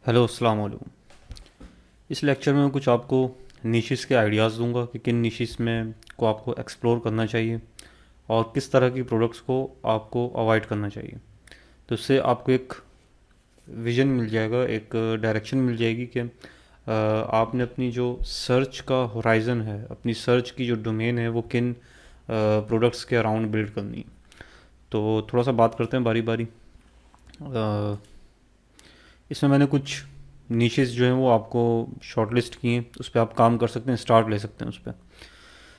Hello अस्सलाम वालेकुम। इस लेक्चर में मैं कुछ आपको निशिस के आइडियाज़ दूंगा कि किन निशिस में को आपको एक्सप्लोर करना चाहिए और किस तरह की प्रोडक्ट्स को आपको अवॉइड करना चाहिए। तो इससे आपको एक विजन मिल जाएगा, एक डायरेक्शन मिल जाएगी कि आपने अपनी जो सर्च का होराइज़न है, अपनी सर्च की जो डोमेन है वो किन प्रोडक्ट्स के अराउंड बिल्ड करनी है। तो थोड़ा सा बात करते हैं बारी बारी। इसमें मैंने कुछ नीशेस जो हैं वो आपको शॉर्टलिस्ट किए हैं, उस पर आप काम कर सकते हैं, स्टार्ट ले सकते हैं उस पर।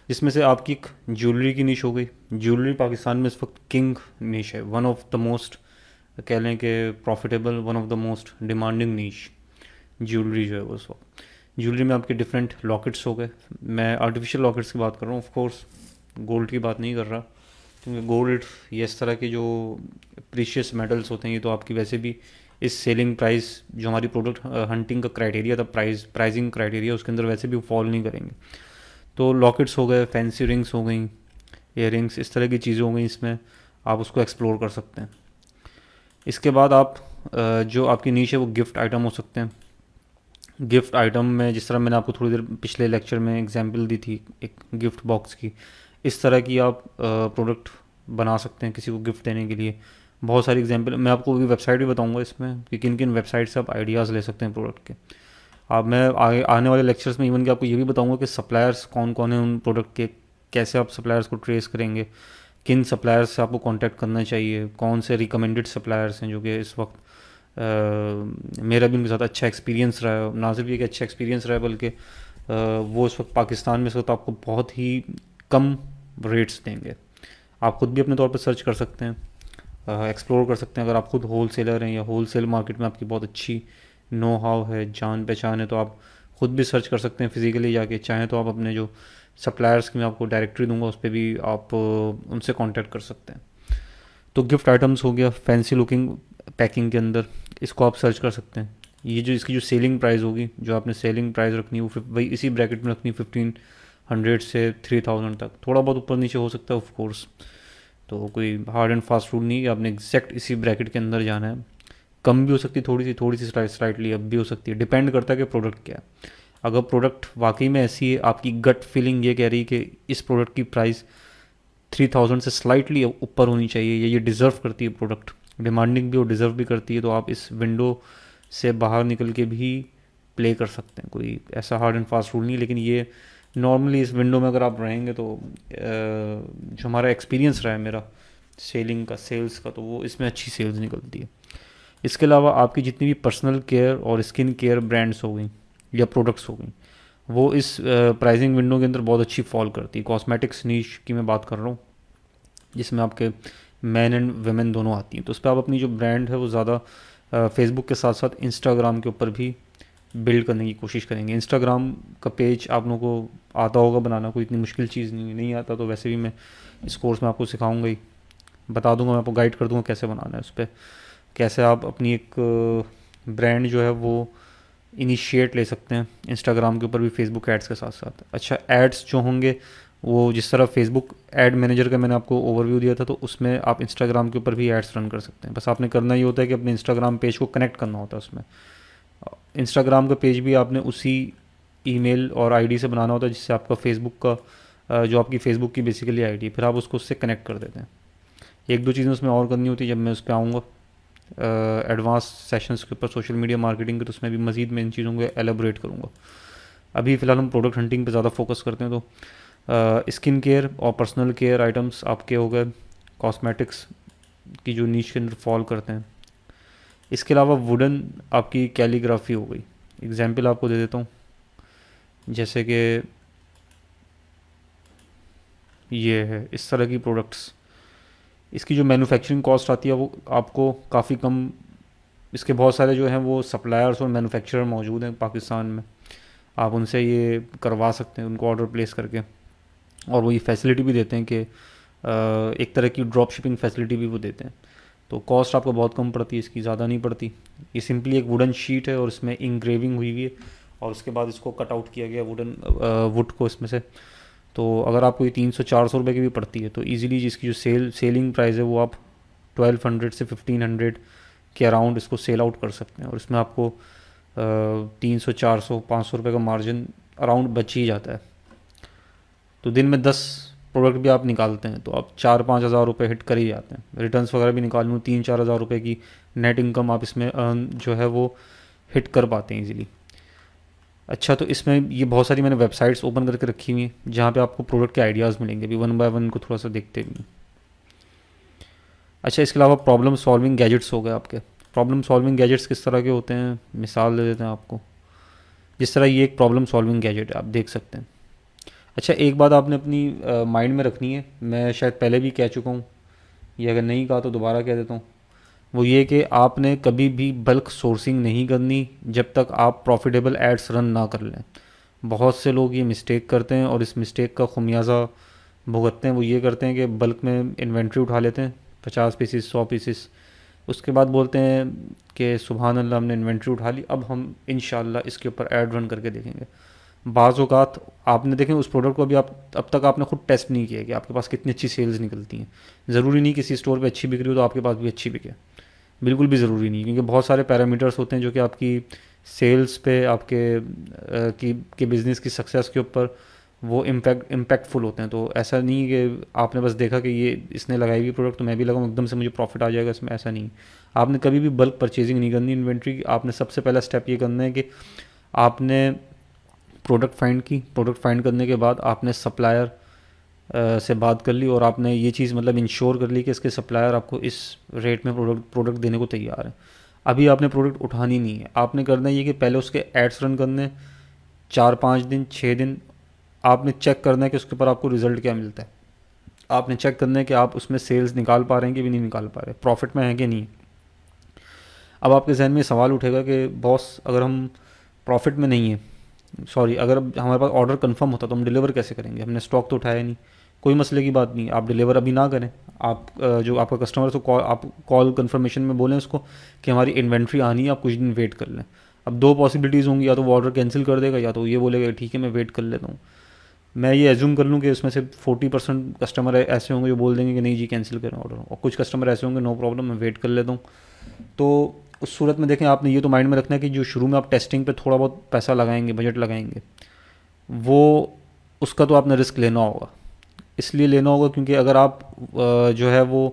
जिसमें से आपकी एक ज्वेलरी की निश हो गई। ज्वेलरी पाकिस्तान में इस वक्त किंग निश है, वन ऑफ द मोस्ट, कह लें कि profitable, one of the most demanding निश ज्वेलरी जो है वो इस वक्त। ज्वेलरी में आपके डिफरेंट लॉकेट्स हो गए। मैं आर्टिफिशियल लॉकेट्स की बात कर रहा हूँ, ऑफ कोर्स गोल्ड की बात नहीं कर रहा, क्योंकि गोल्ड ये इस तरह के जो प्रीशियस मेटल्स होते हैं ये तो आपकी वैसे भी इस सेलिंग प्राइस, जो हमारी प्रोडक्ट हंटिंग का क्राइटेरिया था, प्राइसिंग क्राइटेरिया, उसके अंदर वैसे भी फॉल नहीं करेंगे। तो लॉकेट्स हो गए, फैंसी रिंग्स हो गई, इयर रिंग्स, इस तरह की चीज़ें हो गई, इसमें आप उसको एक्सप्लोर कर सकते हैं। इसके बाद आप जो आपकी नीश है वो गिफ्ट आइटम हो सकते हैं। गिफ्ट आइटम में जिस तरह मैंने आपको थोड़ी देर पिछले लेक्चर में एग्जांपल दी थी एक गिफ्ट बॉक्स की, इस तरह की आप प्रोडक्ट बना सकते हैं किसी को गिफ्ट देने के लिए। बहुत सारी एग्जांपल, मैं आपको भी वेबसाइट भी बताऊंगा इसमें कि किन किन वेबसाइट से आप आइडियाज़ ले सकते हैं प्रोडक्ट के। अब मैं आगे आने वाले लेक्चर्स में इवन कि आपको ये भी बताऊंगा कि सप्लायर्स कौन कौन है उन प्रोडक्ट के, कैसे आप सप्लायर्स को ट्रेस करेंगे, किन सप्लायर्स से आपको कांटेक्ट करना चाहिए, कौन से रिकमेंडेड सप्लायर्स हैं जो कि इस वक्त मेरा भी उनके साथ अच्छा एक्सपीरियंस रहा है। ना सिर्फ ये कि अच्छा एक्सपीरियंस रहा है बल्कि वो इस वक्त पाकिस्तान में इस वक्त आपको बहुत ही कम रेट्स देंगे। आप खुद भी अपने तौर पर सर्च कर सकते हैं, एक्सप्लोर कर सकते हैं। अगर आप खुद होल सेलर हैं या होल सेल मार्केट में आपकी बहुत अच्छी नो हाउ है, जान पहचान है, तो आप खुद भी सर्च कर सकते हैं फिज़िकली जाके। चाहें तो आप अपने जो सप्लायर्स की मैं आपको डायरेक्टरी दूंगा उस पर भी आप उनसे कांटेक्ट कर सकते हैं। तो गिफ्ट आइटम्स हो गया फैंसी लुकिंग पैकिंग के अंदर, इसको आप सर्च कर सकते हैं। ये जो इसकी जो सेलिंग प्राइस होगी, जो आपने सेलिंग प्राइस रखनी है वो वही इसी ब्रैकेट में रखनी है, 1500 से 3000 तक। थोड़ा बहुत ऊपर नीचे हो सकता है ऑफ कोर्स, तो कोई हार्ड एंड फास्ट रूल नहीं है, आपने एग्जैक्ट इसी ब्रैकेट के अंदर जाना है। कम भी हो सकती है, थोड़ी सी स्लाइटली अब भी हो सकती है, डिपेंड करता है कि प्रोडक्ट क्या है। अगर प्रोडक्ट वाकई में ऐसी है, आपकी गट फीलिंग ये कह रही है कि इस प्रोडक्ट की प्राइस 3000 से स्लाइटली ऊपर होनी चाहिए, ये डिज़र्व करती है प्रोडक्ट, डिमांडिंग भी और डिज़र्व भी करती है, तो आप इस विंडो से बाहर निकल के भी प्ले कर सकते हैं। कोई ऐसा हार्ड एंड फास्ट रूल नहीं, लेकिन ये नॉर्मली इस विंडो में अगर आप रहेंगे तो जो हमारा एक्सपीरियंस रहा है मेरा सेलिंग का, सेल्स का, तो वो इसमें अच्छी सेल्स निकलती है। इसके अलावा आपकी जितनी भी पर्सनल केयर और स्किन केयर ब्रांड्स हो गई या प्रोडक्ट्स हो गई, वो इस प्राइसिंग विंडो के अंदर बहुत अच्छी फॉल करती है। कॉस्मेटिक्स नीश की मैं बात कर रहा हूँ, जिसमें आपके मैन एंड वेमेन दोनों आती हैं। तो उस पर आप अपनी जो ब्रांड है वो ज़्यादा फेसबुक के साथ साथ इंस्टाग्राम के ऊपर भी बिल्ड करने की कोशिश करेंगे। इंस्टाग्राम का पेज आप लोगों को आता होगा बनाना, कोई इतनी मुश्किल चीज़ नहीं आता तो वैसे भी मैं इस कोर्स में आपको सिखाऊंगा ही, बता दूंगा, मैं आपको गाइड कर दूंगा कैसे बनाना है उस पर, कैसे आप अपनी एक ब्रांड जो है वो इनिशिएट ले सकते हैं इंस्टाग्राम के ऊपर भी, फेसबुक एड्स के साथ साथ। अच्छा, एड्स जो होंगे वो जिस तरह फेसबुक एड मैनेजर का मैंने आपको ओवरव्यू दिया था, तो उसमें आप इंस्टाग्राम के ऊपर भी एड्स रन कर सकते हैं। बस आपने करना ये होता है कि अपने इंस्टाग्राम पेज को कनेक्ट करना होता है उसमें। इंस्टाग्राम का पेज भी आपने उसी ईमेल और आईडी से बनाना होता है जिससे आपका फेसबुक का जो आपकी फेसबुक की बेसिकली आईडी, फिर आप उसको उससे कनेक्ट कर देते हैं। एक दो चीज़ें उसमें और करनी होती है, जब मैं उस पर आऊँगा एडवांस सेशंस के ऊपर सोशल मीडिया मार्केटिंग के, तो उसमें भी मज़ीद मैं इन चीज़ों को एलेबोरेट करूँगा। अभी फ़िलहाल हम प्रोडक्ट हंटिंग पे ज़्यादा फोकस करते हैं। तो स्किन केयर और पर्सनल केयर आइटम्स आपके हो गए, कॉस्मेटिक्स की जो नीच के अंदर फॉल करते हैं। इसके अलावा वुडन आपकी कैलीग्राफी हो गई। एग्जाम्पल आपको दे देता हूँ, जैसे कि ये है इस तरह की प्रोडक्ट्स, इसकी जो मैन्युफैक्चरिंग कॉस्ट आती है वो आपको काफ़ी कम, इसके बहुत सारे जो हैं वो सप्लायर्स और मैन्युफैक्चरर मौजूद हैं पाकिस्तान में, आप उनसे ये करवा सकते हैं, उनको ऑर्डर प्लेस करके। और वो ये फैसिलिटी भी देते हैं कि एक तरह की ड्रॉप शिपिंग फैसिलिटी भी वो देते हैं। तो कॉस्ट आपको बहुत कम पड़ती है, इसकी ज़्यादा नहीं पड़ती। ये सिंपली एक वुडन शीट है और इसमें इंग्रेविंग हुई हुई है, और उसके बाद इसको कट आउट किया गया वुडन वुड को इसमें से। तो अगर आपको ये 300-400 रुपये की भी पड़ती है तो ईज़िली जिसकी जो सेलिंग प्राइस है वो आप 1200 से 1500 के अराउंड इसको सेल आउट कर सकते हैं। और इसमें आपको 300 400 500 रुपये का मार्जिन अराउंड बच ही जाता है। तो दिन में 10 प्रोडक्ट भी आप निकालते हैं तो आप 4-5 हज़ार रुपये हिट कर ही जाते हैं। रिटर्न्स वगैरह भी निकाल लूँ 3-4 हज़ार रुपये की नेट इनकम आप इसमें अर्न जो है वो हिट कर पाते हैं इजीली। अच्छा, तो इसमें ये बहुत सारी मैंने वेबसाइट्स ओपन करके रखी हुई हैं जहाँ पे आपको प्रोडक्ट के आइडियाज़ मिलेंगे। अभी वन बाय वन को थोड़ा सा देखते भी हैं। अच्छा, इसके अलावा प्रॉब्लम सॉल्विंग गैजेट्स हो गए आपके। प्रॉब्लम सॉल्विंग गैजेट्स किस तरह के होते हैं, मिसाल दे देते हैं आपको। जिस तरह ये एक प्रॉब्लम सॉल्विंग गैजेट है, आप देख सकते हैं। अच्छा, एक बात आपने अपनी माइंड में रखनी है, मैं शायद पहले भी कह चुका हूँ, ये अगर नहीं कहा तो दोबारा कह देता हूँ। वो ये कि आपने कभी भी बल्क सोर्सिंग नहीं करनी जब तक आप प्रॉफिटेबल एड्स रन ना कर लें। बहुत से लोग ये मिस्टेक करते हैं और इस मिस्टेक का खुमियाजा भुगतते हैं। वो ये करते हैं कि बल्क में इन्वेंट्री उठा लेते हैं 50 पीसीस 100 पीसीस, उसके बाद बोलते हैं कि सुबहान अल्लाह हमने इन्वेंट्री उठा ली, अब हम इंशाल्लाह इसके ऊपर ऐड रन करके देखेंगे। बाज़ औक़ात आपने देखें उस प्रोडक्ट को अभी आप अब तक आपने खुद टेस्ट नहीं किया कि आपके पास कितनी अच्छी सेल्स निकलती हैं। ज़रूरी नहीं किसी स्टोर पे अच्छी बिक रही हो तो आपके पास भी अच्छी बिके, बिल्कुल भी ज़रूरी नहीं, क्योंकि बहुत सारे पैरामीटर्स होते हैं जो कि आपकी सेल्स पे, आपके की बिज़नेस की सक्सेस के ऊपर वो इम्पैक्टफुल होते हैं। तो ऐसा नहीं कि आपने बस देखा कि ये इसने लगाई हुई प्रोडक्ट तो मैं भी लगाऊँ एकदम से मुझे प्रॉफिट आ जाएगा इसमें, ऐसा नहीं। आपने कभी भी बल्क परचेजिंग नहीं करनी इन्वेंट्री की। आपने सबसे पहला स्टेप ये करना है कि आपने प्रोडक्ट फाइंड करने के बाद आपने सप्लायर से बात कर ली और आपने ये चीज़ मतलब इंश्योर कर ली कि इसके सप्लायर आपको इस रेट में प्रोडक्ट देने को तैयार है। अभी आपने प्रोडक्ट उठानी नहीं है, आपने करना ये कि पहले उसके एड्स रन करने 4-5 दिन 6 दिन, आपने चेक करना है कि उसके ऊपर आपको रिज़ल्ट क्या मिलता है। आपने चेक करना है कि आप उसमें सेल्स निकाल पा रहे हैं कि भी नहीं निकाल पा रहे, प्रॉफिट में है कि नहीं। अब आपके जहन में सवाल उठेगा कि बॉस अगर हम प्रॉफिट में नहीं है, सॉरी, अगर हमारे पास ऑर्डर कंफर्म होता तो हम डिलीवर कैसे करेंगे, हमने स्टॉक तो उठाया नहीं। कोई मसले की बात नहीं, आप डिलीवर अभी ना करें। आप जो आपका कस्टमर है तो आप कॉल कंफर्मेशन में बोलें उसको कि हमारी इन्वेंट्री आनी है, आप कुछ दिन वेट कर लें। अब दो पॉसिबिलिटीज़ होंगी, या तो वो ऑर्डर कैंसिल कर देगा या तो ये बोलेगा ठीक है मैं वेट कर लेता हूँ। मैं ये एज्यूम कर लूँ कि इसमें से 40% कस्टमर ऐसे होंगे जो बोल देंगे कि नहीं जी कैंसिल करें ऑर्डर, और कुछ कस्टमर ऐसे होंगे नो प्रॉब्लम मैं वेट कर लेता हूँ। तो उस सूरत में देखें, आपने ये तो माइंड में रखना है कि जो शुरू में आप टेस्टिंग पे थोड़ा बहुत पैसा लगाएंगे, बजट लगाएंगे, वो उसका तो आपने रिस्क लेना होगा। इसलिए लेना होगा क्योंकि अगर आप जो है वो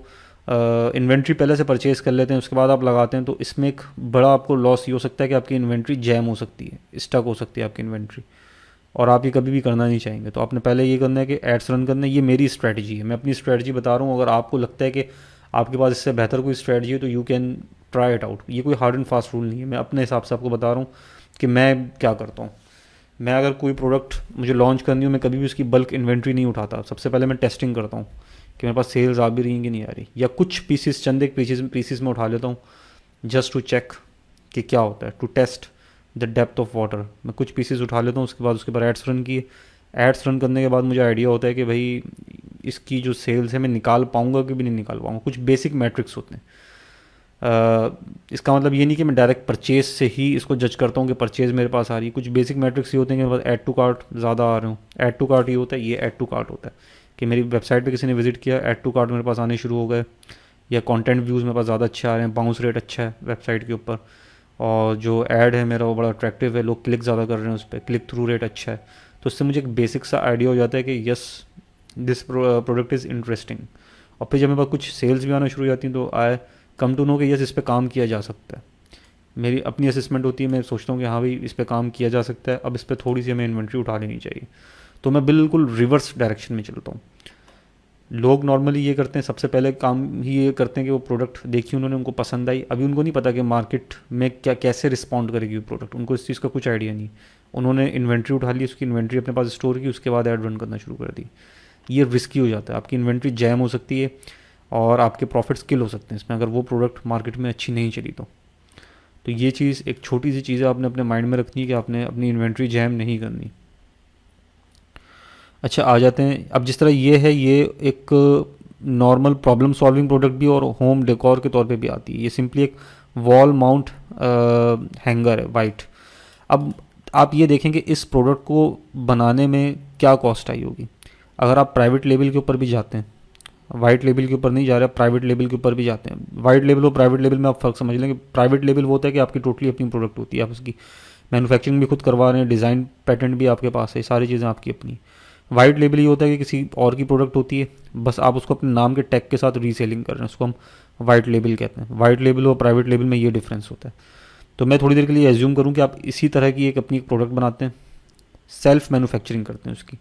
इन्वेंट्री पहले से परचेज़ कर लेते हैं उसके बाद आप लगाते हैं तो इसमें एक बड़ा आपको लॉस ये हो सकता है कि आपकी इन्वेंट्री जैम हो सकती है, स्टक हो सकती है आपकी इन्वेंट्री, और आप ये कभी भी करना नहीं चाहेंगे। तो आपने पहले ये करना है कि एड्स रन करना है। ये मेरी स्ट्रैटेजी है, मैं अपनी स्ट्रैटेजी बता रहा हूँ। अगर आपको लगता है कि आपके पास इससे बेहतर कोई स्ट्रैटेजी है तो you can try it out. ये कोई हार्ड एंड फास्ट रूल नहीं है, मैं अपने हिसाब से आपको बता रहा हूँ कि मैं क्या करता हूँ। मैं अगर कोई प्रोडक्ट मुझे लॉन्च करनी हो, मैं कभी भी उसकी बल्क इन्वेंट्री नहीं उठाता। सबसे पहले मैं टेस्टिंग करता हूँ कि मेरे पास सेल्स आ भी रही हैं कि नहीं आ रही, या कुछ पीसीस, चंद एक पीसीस में उठा लेता हूँ जस्ट टू चेक कि क्या होता है, to test the depth of water. मैं कुछ पीसेस उठा लेता हूँ, उसके बाद उसके ऊपर एड्स रन किए। एड्स रन करने के बाद मुझे आइडिया होता है कि भाई इसकी जो सेल्स है मैं निकाल पाऊँगा कि भी नहीं निकाल पाऊँगा। कुछ बेसिक मैट्रिक्स होते हैं। इसका मतलब ये नहीं कि मैं डायरेक्ट परचेज से ही इसको जज करता हूँ कि परचेज मेरे पास आ रही है। कुछ बेसिक मैट्रिक्स ये होते हैं कि मेरे पास ऐड टू कार्ट ज़्यादा आ रहे हूँ। ऐड टू कार्ट ये होता है, ये ऐड टू कार्ट होता है कि मेरी वेबसाइट पे किसी ने विजिट किया, ऐड टू कार्ट मेरे पास आने शुरू हो गए, या कंटेंट व्यूज़ मेरे पास ज़्यादा अच्छे आ रहे हैं, बाउंस रेट अच्छा है वेबसाइट के ऊपर, और जो ऐड है मेरा वो बड़ा अट्रैक्टिव है, लोग क्लिक ज़्यादा कर रहे हैं उस पर, क्लिक थ्रू रेट अच्छा है। तो उससे मुझे एक बेसिक सा आइडिया हो जाता है कि yes this product is interesting. और फिर जब मेरे पास कुछ सेल्स भी आना शुरू हो जाती हैं तो आई कम टू नो कि यस इस पर काम किया जा सकता है। मेरी अपनी असेसमेंट होती है, मैं सोचता हूँ कि हाँ भाई इस पर काम किया जा सकता है, अब इस पर थोड़ी सी हमें इन्वेंट्री उठा लेनी चाहिए। तो मैं बिल्कुल रिवर्स डायरेक्शन में चलता हूँ। लोग नॉर्मली ये करते हैं, सबसे पहले काम ही ये करते हैं कि वो प्रोडक्ट देखी उन्होंने, उनको पसंद आई, अभी उनको नहीं पता कि मार्केट में क्या कैसे रिस्पॉन्ड करेगी वो प्रोडक्ट, उनको इस चीज़ का कुछ आइडिया नहीं। उन्होंने इन्वेंट्री उठा ली, उसकी इन्वेंट्री अपने पास स्टोर की, उसके बाद ऐड रन करना शुरू कर दी। ये रिस्की हो जाता है, आपकी इन्वेंट्री जैम हो सकती है और आपके प्रॉफिट्स किल हो सकते हैं इसमें अगर वो प्रोडक्ट मार्केट में अच्छी नहीं चली तो ये चीज़ एक छोटी सी चीज़ है आपने अपने माइंड में रखनी है कि आपने अपनी इन्वेंट्री जैम नहीं करनी। अच्छा, आ जाते हैं अब जिस तरह ये है, ये एक नॉर्मल प्रॉब्लम सॉल्विंग प्रोडक्ट भी और होम डेकोर के तौर पे भी आती है। ये सिंपली एक वॉल माउंट हैंगर है वाइट। अब आप ये देखें कि इस प्रोडक्ट को बनाने में क्या कॉस्ट आई होगी। अगर आप प्राइवेट लेवल के ऊपर भी जाते हैं, वाइट लेबल के ऊपर नहीं जा रहा, प्राइवेट लेबल के ऊपर भी जाते हैं। वाइट लेबल और प्राइवेट लेबल में आप फ़र्क समझ लेंगे। प्राइवेट लेबल वो होता है कि आपकी टोटली अपनी प्रोडक्ट होती है, आप उसकी मैन्युफैक्चरिंग भी खुद करवा रहे हैं, डिज़ाइन पैटेंट भी आपके पास है, सारी चीज़ें आपकी अपनी। वाइट लेबल ये होता है कि किसी और की प्रोडक्ट होती है, बस आप उसको अपने नाम के टैग के साथ रीसेलिंग कर रहे हैं, उसको हम वाइट लेबल कहते हैं। वाइट लेबल और प्राइवेट लेबल में ये डिफरेंस होता है। तो मैं थोड़ी देर के लिए एज्यूम करूँ कि आप इसी तरह की एक अपनी प्रोडक्ट बनाते हैं, सेल्फ मैन्युफैक्चरिंग करते हैं उसकी।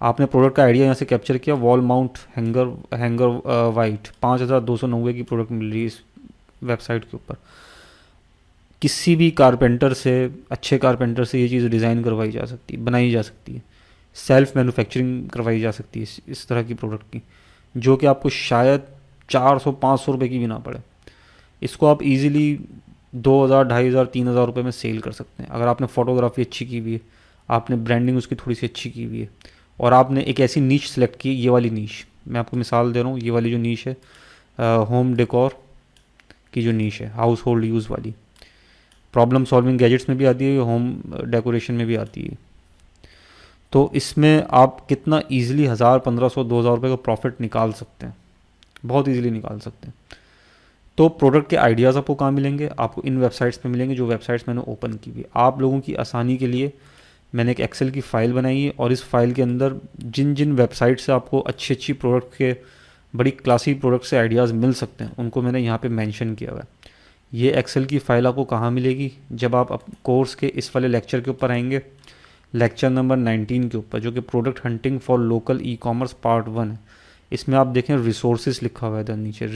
आपने प्रोडक्ट का आइडिया यहाँ से कैप्चर किया, वॉल माउंट हैंगर वाइट 5290 की प्रोडक्ट मिल रही है इस वेबसाइट के ऊपर। किसी भी कारपेंटर से, अच्छे कारपेंटर से ये चीज़ डिज़ाइन करवाई जा सकती है, बनाई जा सकती है, सेल्फ मैन्युफैक्चरिंग करवाई जा सकती है इस तरह की प्रोडक्ट की, जो कि आपको शायद 400-500 रुपये की भी ना पड़े। इसको आप इजीली 2000, 2500, 3000 रुपये में सेल कर सकते हैं, अगर आपने फोटोग्राफी अच्छी की हुई है, आपने ब्रांडिंग उसकी थोड़ी सी अच्छी की हुई है, और आपने एक ऐसी नीश सेलेक्ट की, ये वाली नीश मैं आपको मिसाल दे रहा हूँ, ये वाली जो नीश है होम डेकोर की जो नीश है, हाउस होल्ड यूज़ वाली, प्रॉब्लम सॉल्विंग गैजेट्स में भी आती है, होम डेकोरेशन में भी आती है। तो इसमें आप कितना ईजिली 1000, 1500, 2000 रुपये का प्रॉफिट निकाल सकते हैं, बहुत ईजिली निकाल सकते हैं। तो प्रोडक्ट के आइडियाज़ आपको कहाँ मिलेंगे? आपको इन वेबसाइट्स पे मिलेंगे जो वेबसाइट्स मैंने ओपन की हुई। आप लोगों की आसानी के लिए मैंने एक एक्सेल की फ़ाइल बनाई है, और इस फाइल के अंदर जिन जिन वेबसाइट से आपको अच्छी अच्छी प्रोडक्ट के, बड़ी क्लासी प्रोडक्ट से आइडियाज़ मिल सकते हैं, उनको मैंने यहाँ पे मेंशन किया हुआ है। ये एक्सेल की फ़ाइल आपको कहाँ मिलेगी? जब आप कोर्स के इस वाले लेक्चर के ऊपर आएंगे, लेक्चर नंबर 19 के ऊपर, जो कि product hunting for local e commerce part 1 है। इसमें आप देखें रिसोर्सेज लिखा हुआ है इधर नीचे,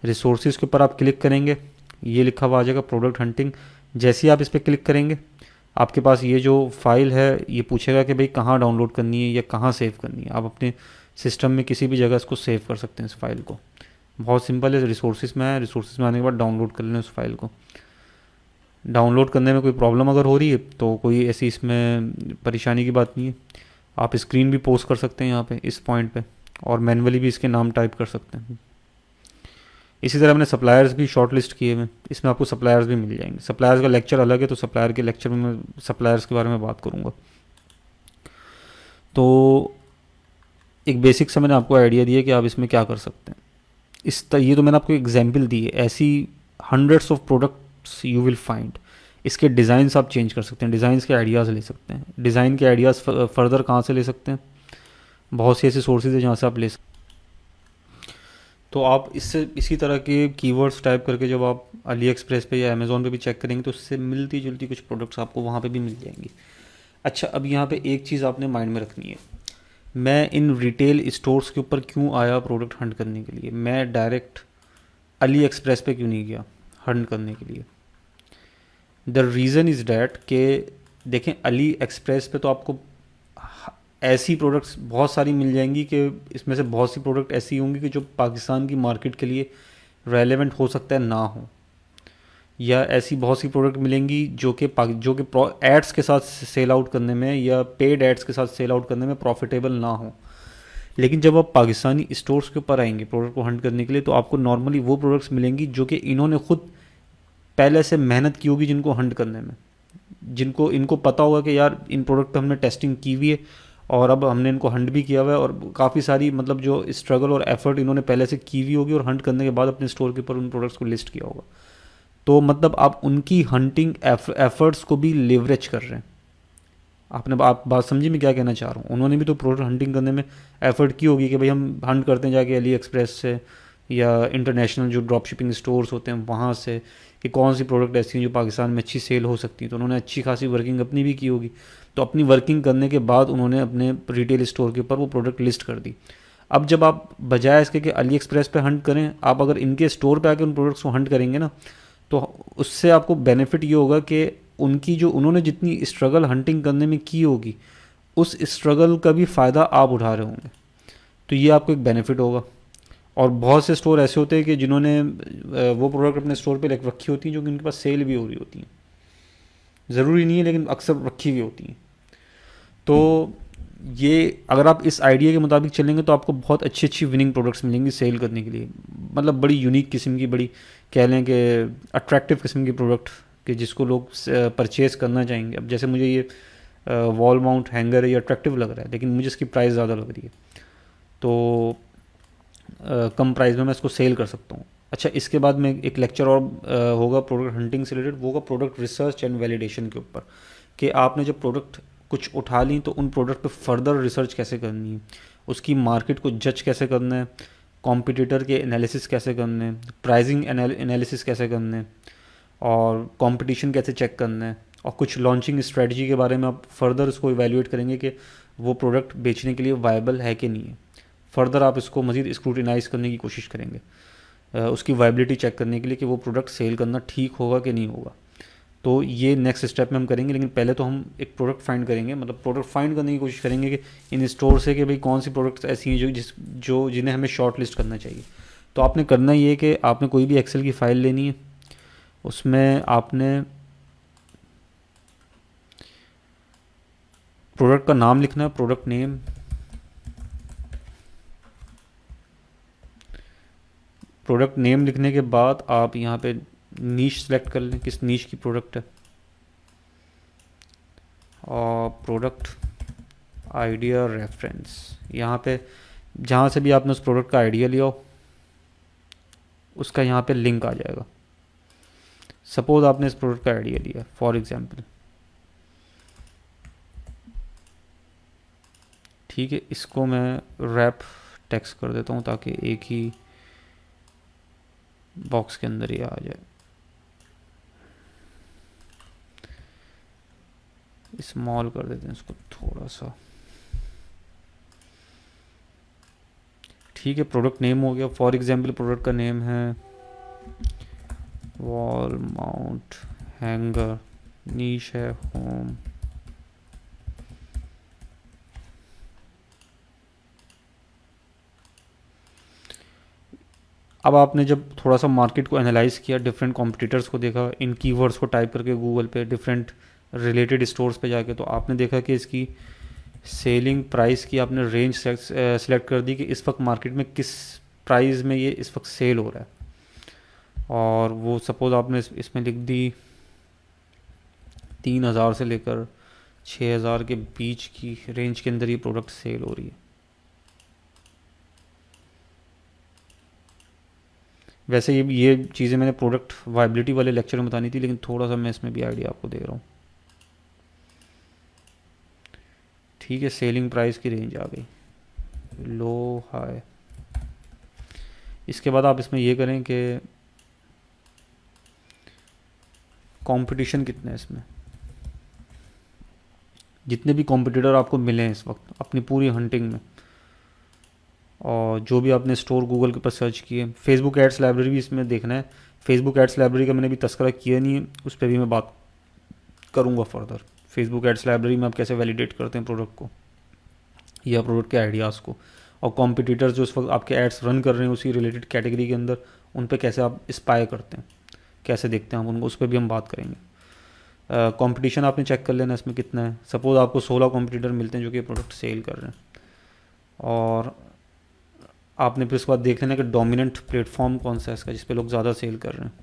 रिसोर्सेज के ऊपर आप क्लिक करेंगे, ये लिखा हुआ आ जाएगा प्रोडक्ट हंटिंग। जैसे ही आप इस पर क्लिक करेंगे, आपके पास ये जो फाइल है, ये पूछेगा कि भाई कहाँ डाउनलोड करनी है या कहाँ सेव करनी है। आप अपने सिस्टम में किसी भी जगह इसको सेव कर सकते हैं इस फाइल को। बहुत सिंपल है, रिसोर्सेज में है, रिसोर्सेज में आने के बाद डाउनलोड कर लें उस फाइल को। डाउनलोड करने में कोई प्रॉब्लम अगर हो रही है तो कोई ऐसी इसमें परेशानी की बात नहीं है। आप स्क्रीन भी पोस्ट कर सकते हैं यहाँ पे इस पॉइंट पे, और मैनुअली भी इसके नाम टाइप कर सकते हैं। इसी तरह हमने सप्लायर्स भी शॉर्ट लिस्ट किए हुए, इसमें आपको सप्लायर्स भी मिल जाएंगे। सप्लायर्स का लेक्चर अलग है, तो सप्लायर के लेक्चर में मैं सप्लायर्स के बारे में बात करूँगा। तो एक बेसिक सा मैंने आपको आइडिया दिया कि आप इसमें क्या कर सकते हैं। ये तो मैंने आपको एग्जाम्पल दी है, ऐसी hundreds of products you will find. इसके डिज़ाइंस आप चेंज कर सकते हैं, डिज़ाइंस के आइडियाज़ ले सकते हैं। डिज़ाइन के आइडियाज़ फर्दर कहाँ से ले सकते हैं? बहुत सी ऐसे सोर्सेज है जहाँ से आप ले सकते हैं। तो आप इससे इसी तरह के कीवर्ड्स टाइप करके जब आप अली एक्सप्रेस पे या अमेज़ॉन पे भी चेक करेंगे, तो उससे मिलती जुलती कुछ प्रोडक्ट्स आपको वहाँ पे भी मिल जाएंगी। अच्छा, अब यहाँ पे एक चीज़ आपने माइंड में रखनी है, मैं इन रिटेल स्टोर्स के ऊपर क्यों आया प्रोडक्ट हंट करने के लिए? मैं डायरेक्ट अली एक्सप्रेस पे क्यों नहीं गया हंट करने के लिए? द रीज़न इज़ डैट कि देखें, अली एक्सप्रेस पे तो आपको ऐसी प्रोडक्ट्स बहुत सारी मिल जाएंगी कि इसमें से बहुत सी प्रोडक्ट ऐसी होंगी कि जो पाकिस्तान की मार्केट के लिए रेलेवेंट हो सकता है ना हो, या ऐसी बहुत सी प्रोडक्ट मिलेंगी जो कि एड्स के साथ सेल आउट करने में या पेड एड्स के साथ सेल आउट करने में प्रॉफिटेबल ना हो। लेकिन जब आप पाकिस्तानी स्टोर्स के ऊपर आएंगे प्रोडक्ट को हंट करने के लिए, तो आपको नॉर्मली वो प्रोडक्ट्स मिलेंगी जो कि इन्होंने खुद पहले से मेहनत की होगी जिनको हंट करने में, जिनको इनको पता होगा कि यार इन प्रोडक्ट पे हमने टेस्टिंग की हुई है और अब हमने इनको हंट भी किया हुआ है, और काफ़ी सारी मतलब जो स्ट्रगल और एफर्ट इन्होंने पहले से की हुई होगी, और हंट करने के बाद अपने स्टोर के ऊपर उन प्रोडक्ट्स को लिस्ट किया होगा। तो मतलब आप उनकी हंटिंग एफर्ट्स को भी लेवरेज कर रहे हैं। आप बात समझी मैं क्या कहना चाह रहा हूँ? उन्होंने भी तो प्रोडक्ट हंटिंग करने में एफर्ट की होगी कि भाई हम हंट करते हैं जाके अली एक्सप्रेस से या इंटरनेशनल जो ड्रॉप शिपिंग स्टोर्स होते हैं वहाँ से, कि कौन सी प्रोडक्ट ऐसी हैं जो पाकिस्तान में अच्छी सेल हो सकती हैं। तो उन्होंने अच्छी खासी वर्किंग अपनी भी की होगी। तो अपनी वर्किंग करने के बाद उन्होंने अपने रिटेल स्टोर के ऊपर वो प्रोडक्ट लिस्ट कर दी। अब जब आप बजाय इसके कि अली एक्सप्रेस पे हंट करें, आप अगर इनके स्टोर पे आके उन प्रोडक्ट्स को हंट करेंगे ना, तो उससे आपको बेनिफिट ये होगा कि उनकी जो उन्होंने जितनी स्ट्रगल हंटिंग करने में की होगी, उस स्ट्रगल का भी फ़ायदा आप उठा रहे होंगे। तो ये आपको एक बेनिफिट होगा। और बहुत से स्टोर ऐसे होते हैं कि जिन्होंने वो प्रोडक्ट अपने स्टोर पे रखी होती हैं जो कि उनके पास सेल भी हो रही होती हैं, ज़रूरी नहीं है लेकिन अक्सर रखी हुई होती हैं। तो ये अगर आप इस आइडिया के मुताबिक चलेंगे तो आपको बहुत अच्छी अच्छी विनिंग प्रोडक्ट्स मिलेंगी सेल करने के लिए, मतलब बड़ी यूनिक किस्म की, बड़ी कह लें कि अट्रैक्टिव किस्म की प्रोडक्ट कि जिसको लोग परचेज़ करना चाहेंगे। अब जैसे मुझे ये वॉल माउंट हैंगर ये अट्रैक्टिव लग रहा है, लेकिन मुझे इसकी प्राइस ज़्यादा लग रही है। तो कम प्राइस में मैं इसको सेल कर सकता हूँ। अच्छा, इसके बाद में एक लेक्चर और होगा प्रोडक्ट हंटिंग से रिलेटेड, वो होगा प्रोडक्ट रिसर्च एंड वैलिडेशन के ऊपर, कि आपने जब प्रोडक्ट कुछ उठा ली तो उन प्रोडक्ट पे फर्दर रिसर्च कैसे करनी है, उसकी मार्केट को जज कैसे करना है, कॉम्पिटिटर के एनालिसिस कैसे करने हैं, प्राइसिंग एनालिसिस कैसे करने हैं, और कंपटीशन कैसे चेक करना है, और कुछ लॉन्चिंग स्ट्रेटजी के बारे में आप फर्दर इसको इवैल्यूएट करेंगे कि वो प्रोडक्ट बेचने के लिए वायबल है कि नहीं है। फर्दर आप इसको मज़ीद स्क्रूटिनाइज करने की कोशिश करेंगे, उसकी वायबिलिटी चेक करने के लिए कि वो प्रोडक्ट सेल करना ठीक होगा कि नहीं होगा। तो ये नेक्स्ट स्टेप में हम करेंगे, लेकिन पहले तो हम एक प्रोडक्ट फाइंड करेंगे, मतलब प्रोडक्ट फाइंड करने की कोशिश करेंगे कि इन स्टोर से कि भाई कौन सी प्रोडक्ट्स ऐसी हैं जो जिन्हें हमें शॉर्ट लिस्ट करना चाहिए। तो आपने करना ये है कि आपने कोई भी एक्सेल की फ़ाइल लेनी है, उसमें आपने प्रोडक्ट का नाम लिखना है, प्रोडक्ट नेम, प्रोडक्ट नेम लिखने के बाद आप यहाँ पे नीश सेलेक्ट कर लें, किस नीश की प्रोडक्ट है, और प्रोडक्ट आइडिया रेफरेंस, यहाँ पे जहाँ से भी आपने उस प्रोडक्ट का आइडिया लिया हो उसका यहाँ पे लिंक आ जाएगा। सपोज आपने इस प्रोडक्ट का आइडिया लिया फॉर एग्जांपल, ठीक है, इसको मैं रैप टेक्स्ट कर देता हूँ ताकि एक ही बॉक्स के अंदर ही आ जाए। स्मॉल कर देते हैं इसको थोड़ा सा, ठीक है। प्रोडक्ट नेम हो गया, फॉर एग्जांपल प्रोडक्ट का नेम है वॉल माउंट हैंगर, नीश है होम, अब आपने जब थोड़ा सा मार्केट को एनालाइज किया, डिफरेंट कॉम्पिटिटर्स को देखा, इन कीवर्ड्स को टाइप करके गूगल पे डिफरेंट रिलेटेड स्टोर्स पे जाके, तो आपने देखा कि इसकी सेलिंग प्राइस की आपने रेंज सेलेक्ट कर दी कि इस वक्त मार्केट में किस प्राइस में ये इस वक्त सेल हो रहा है, और वो सपोज़ आपने इसमें लिख दी 3,000 से लेकर 6,000 के बीच की रेंज के अंदर ये प्रोडक्ट सेल हो रही है। वैसे ये चीज़ें मैंने प्रोडक्ट वायबिलिटी वाले लेक्चर में बतानी थी, लेकिन थोड़ा सा मैं इसमें भी आइडिया आपको दे रहा हूँ, ठीक है। सेलिंग प्राइस की रेंज आ गई लो हाई। इसके बाद आप इसमें ये करें कि कंपटीशन कितना है इसमें, जितने भी कॉम्पिटिटर आपको मिले हैं इस वक्त अपनी पूरी हंटिंग में, और जो भी आपने स्टोर गूगल के ऊपर सर्च किए, फेसबुक एड्स लाइब्रेरी भी इसमें देखना है। फेसबुक एड्स लाइब्रेरी का मैंने भी तस्करा किया नहीं है, उस पर भी मैं बात करूँगा फर्दर। फेसबुक एड्स लाइब्रेरी में आप कैसे वैलिडेट करते हैं प्रोडक्ट को या प्रोडक्ट के आइडियाज़ को, और कॉम्पिटिटर्स जो इस वक्त आपके एड्स रन कर रहे हैं उसी रिलेटेड कैटेगरी के अंदर, उन पे कैसे आप स्पाई करते हैं, कैसे देखते हैं आप उनको, उस पर भी हम बात करेंगे। कंपटीशन आपने चेक कर लेना इसमें कितना है। सपोज़ आपको 16 कॉम्पिटिटर मिलते हैं जो कि प्रोडक्ट सेल कर रहे हैं, और आपने फिर उसके बाद देख लेना कि डोमिनेंट प्लेटफॉर्म कौन सा है इसका, जिस पे लोग ज़्यादा सेल कर रहे हैं।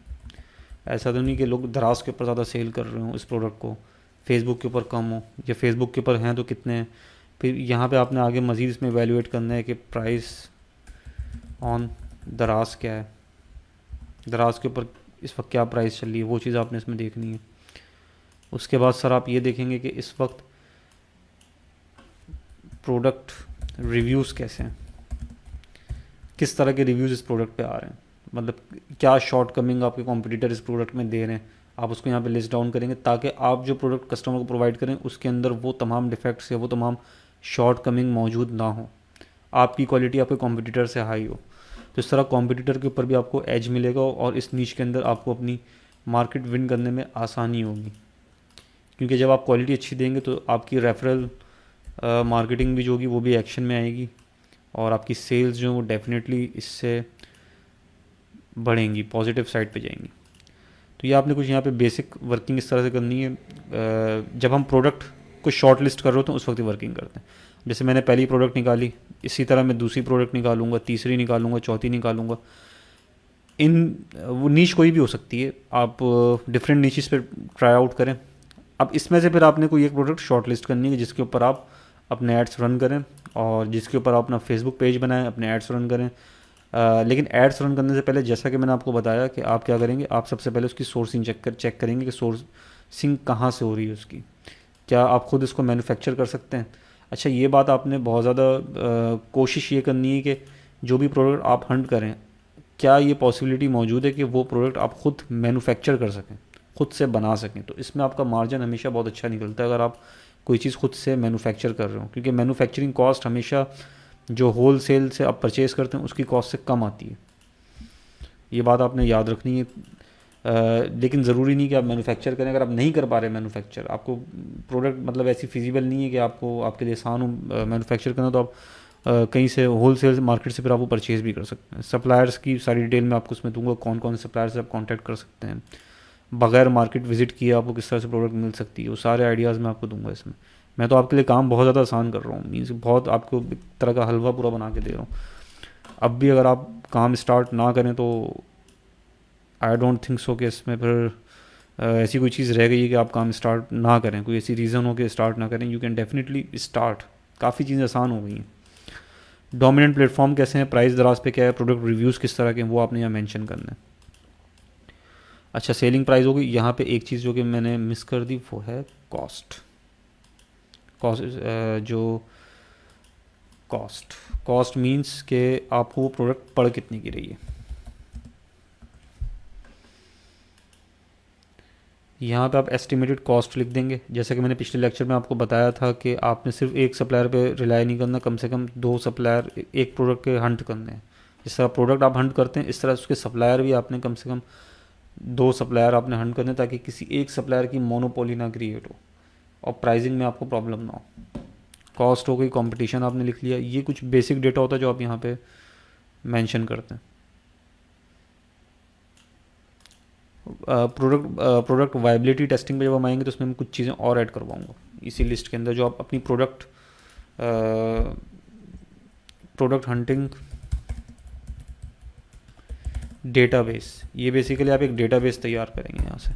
ऐसा तो नहीं कि लोग दराज के ऊपर ज़्यादा सेल कर रहे हों इस प्रोडक्ट को, फेसबुक के ऊपर कम हो, या फेसबुक के ऊपर हैं तो कितने हैं। फिर यहाँ पे आपने आगे मज़ीद इसमें वैल्यूएट करना है कि प्राइस ऑन दराज क्या है, दराज के ऊपर इस वक्त क्या प्राइस चल रही है, वो चीज़ आपने इसमें देखनी है। उसके बाद सर आप ये देखेंगे कि इस वक्त प्रोडक्ट रिव्यूज़ कैसे हैं, किस तरह के रिव्यूज़ इस प्रोडक्ट पे आ रहे हैं, मतलब क्या शॉर्ट कमिंग आपके कॉम्पिटिटर इस प्रोडक्ट में दे रहे हैं, आप उसको यहाँ पे लिस्ट डाउन करेंगे ताकि आप जो प्रोडक्ट कस्टमर को प्रोवाइड करें उसके अंदर वो तमाम डिफेक्ट्स या वो तमाम शॉर्ट कमिंग मौजूद ना हो, आपकी क्वालिटी आपके कॉम्पिटिटर से हाई हो। तो इस तरह कॉम्पिटिटर के ऊपर भी आपको एज मिलेगा, और इस नीच के अंदर आपको अपनी मार्केट विन करने में आसानी होगी, क्योंकि जब आप क्वालिटी अच्छी देंगे तो आपकी रेफरल मार्केटिंग भी जो होगी वो भी एक्शन में आएगी, और आपकी सेल्स जो वो डेफिनेटली इससे बढ़ेंगी, पॉजिटिव साइड पे जाएंगी। तो ये आपने कुछ यहाँ पे बेसिक वर्किंग इस तरह से करनी है। जब हम प्रोडक्ट को शॉर्ट लिस्ट कर रहे होते हैं उस वक्त ही वर्किंग करते हैं। जैसे मैंने पहली प्रोडक्ट निकाली, इसी तरह मैं दूसरी प्रोडक्ट निकालूंगा, तीसरी निकालूंगा, चौथी निकालूंगा। वो नीश कोई भी हो सकती है, आप डिफरेंट नीचेस पे ट्राई आउट करें। अब इसमें से फिर आपने कोई एक प्रोडक्ट शॉर्ट लिस्ट करनी है जिसके ऊपर आप अपने एड्स रन करें, और जिसके ऊपर आप अपना फेसबुक पेज बनाएं, अपने एड्स रन करें, लेकिन एड्स रन करने से पहले जैसा कि मैंने आपको बताया कि आप क्या करेंगे, आप सबसे पहले उसकी सोर्सिंग चेक करेंगे कि सोर्सिंग कहाँ से हो रही है उसकी, क्या आप खुद इसको मैन्युफैक्चर कर सकते हैं। अच्छा, ये बात आपने बहुत ज़्यादा कोशिश ये करनी है कि जो भी प्रोडक्ट आप हंट करें, क्या ये पॉसिबिलिटी मौजूद है कि वो प्रोडक्ट आप खुद मैन्युफैक्चर कर सकें, खुद से बना सकें। तो इसमें आपका मार्जिन हमेशा बहुत अच्छा निकलता है अगर आप कोई चीज़ खुद से मैन्युफैक्चर कर रहे हो, क्योंकि मैन्युफैक्चरिंग कॉस्ट हमेशा जो होल सेल से आप परचेज़ करते हैं उसकी कॉस्ट से कम आती है। ये बात आपने याद रखनी है। लेकिन ज़रूरी नहीं कि आप मैन्युफैक्चर करें। अगर आप नहीं कर पा रहे मैन्युफैक्चर, आपको प्रोडक्ट मतलब ऐसी फिजिबल नहीं है कि आपको आपके लिए आसान हो मैन्युफैक्चर करना, तो आप कहीं से होल सेल मार्केट से फिर आप वो परचेज़ भी कर सकते हैं। सप्लायर्स की सारी डिटेल मैं आपको उसमें दूंगा, कौन कौन से सप्लायर से आप कॉन्टैक्ट कर सकते हैं, बगैर मार्केट विजिट किए आपको किस तरह से प्रोडक्ट मिल सकती है, वो सारे आइडियाज़ मैं आपको दूंगा इसमें। मैं तो आपके लिए काम बहुत ज़्यादा आसान कर रहा हूँ, मीन्स बहुत आपको एक तरह का हलवा पूरा बना के दे रहा हूँ। अब भी अगर आप काम स्टार्ट ना करें तो आई डोंट थिंक सो कि इसमें फिर ऐसी कोई चीज़ रह गई है कि आप काम स्टार्ट ना करें, कोई ऐसी रीज़न हो कि स्टार्ट ना करें। यू कैन डेफिनेटली स्टार्ट, काफ़ी चीज़ें आसान हो गई हैं। डोमिनेंट प्लेटफॉर्म कैसे हैं, प्राइस दराज पे क्या है, प्रोडक्ट रिव्यूज़ किस तरह के हैं, वो आपने यहाँ मेंशन करना है। अच्छा, सेलिंग प्राइस होगी। यहाँ पे एक चीज़ जो कि मैंने मिस कर दी वो है कॉस्ट। कॉस्ट जो कॉस्ट मीन्स कि आपको वो प्रोडक्ट पड़ कितने की रही है। यहाँ पे आप एस्टिमेटेड कॉस्ट लिख देंगे। जैसे कि मैंने पिछले लेक्चर में आपको बताया था कि आपने सिर्फ एक सप्लायर पे रिलाई नहीं करना, कम से कम 2 सप्लायर एक प्रोडक्ट के हंट करने हैं। जिस तरह प्रोडक्ट आप हंट करते हैं इस तरह उसके सप्लायर भी आपने कम से कम 2 सप्लायर आपने हंट करने, ताकि किसी एक सप्लायर की मोनोपोली ना क्रिएट हो और प्राइसिंग में आपको प्रॉब्लम ना हो। कॉस्ट हो गई, कंपटीशन आपने लिख लिया। ये कुछ बेसिक डेटा होता है जो आप यहाँ पे मेंशन करते हैं। प्रोडक्ट वायबिलिटी टेस्टिंग पे जब हम आएंगे तो उसमें मैं कुछ चीज़ें और ऐड करवाऊँगा इसी लिस्ट के अंदर, जो आप अपनी प्रोडक्ट हंटिंग डेटाबेस, ये बेसिकली आप एक डेटाबेस तैयार करेंगे यहाँ से।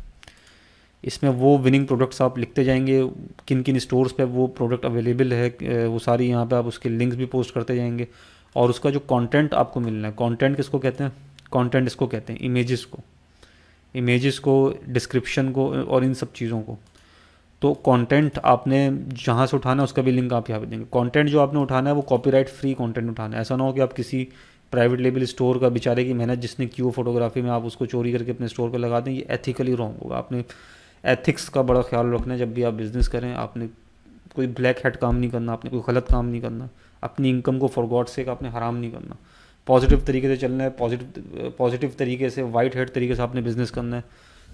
इसमें वो विनिंग प्रोडक्ट्स आप लिखते जाएंगे, किन किन स्टोर्स पे वो प्रोडक्ट अवेलेबल है, वो सारी यहाँ पे आप उसके लिंक्स भी पोस्ट करते जाएंगे। और उसका जो कंटेंट आपको मिलना है, कंटेंट किसको कहते हैं, कंटेंट इसको कहते हैं इमेजेस को, डिस्क्रिप्शन को और इन सब चीज़ों को। तो कंटेंट आपने जहाँ से उठाना है उसका भी लिंक आप यहाँ पे देंगे। कंटेंट जो आपने उठाना है वो कॉपीराइट फ्री कंटेंट उठाना है। ऐसा ना हो कि आप किसी प्राइवेट लेबल स्टोर का बेचारे की मेहनत जिसने की हो फोटोग्राफी में, आप उसको चोरी करके अपने स्टोर पर लगा दें। ये एथिकली रॉन्ग होगा। आपने एथिक्स का बड़ा ख्याल रखना है जब भी आप बिज़नेस करें। आपने कोई ब्लैक हैट काम नहीं करना, आपने कोई गलत काम नहीं करना, अपनी इनकम को फॉर गॉड सेक आपने हराम नहीं करना। पॉजिटिव तरीके से चलना है, पॉजिटिव तरीके से, वाइट हेड तरीके से आपने बिज़नेस करना है।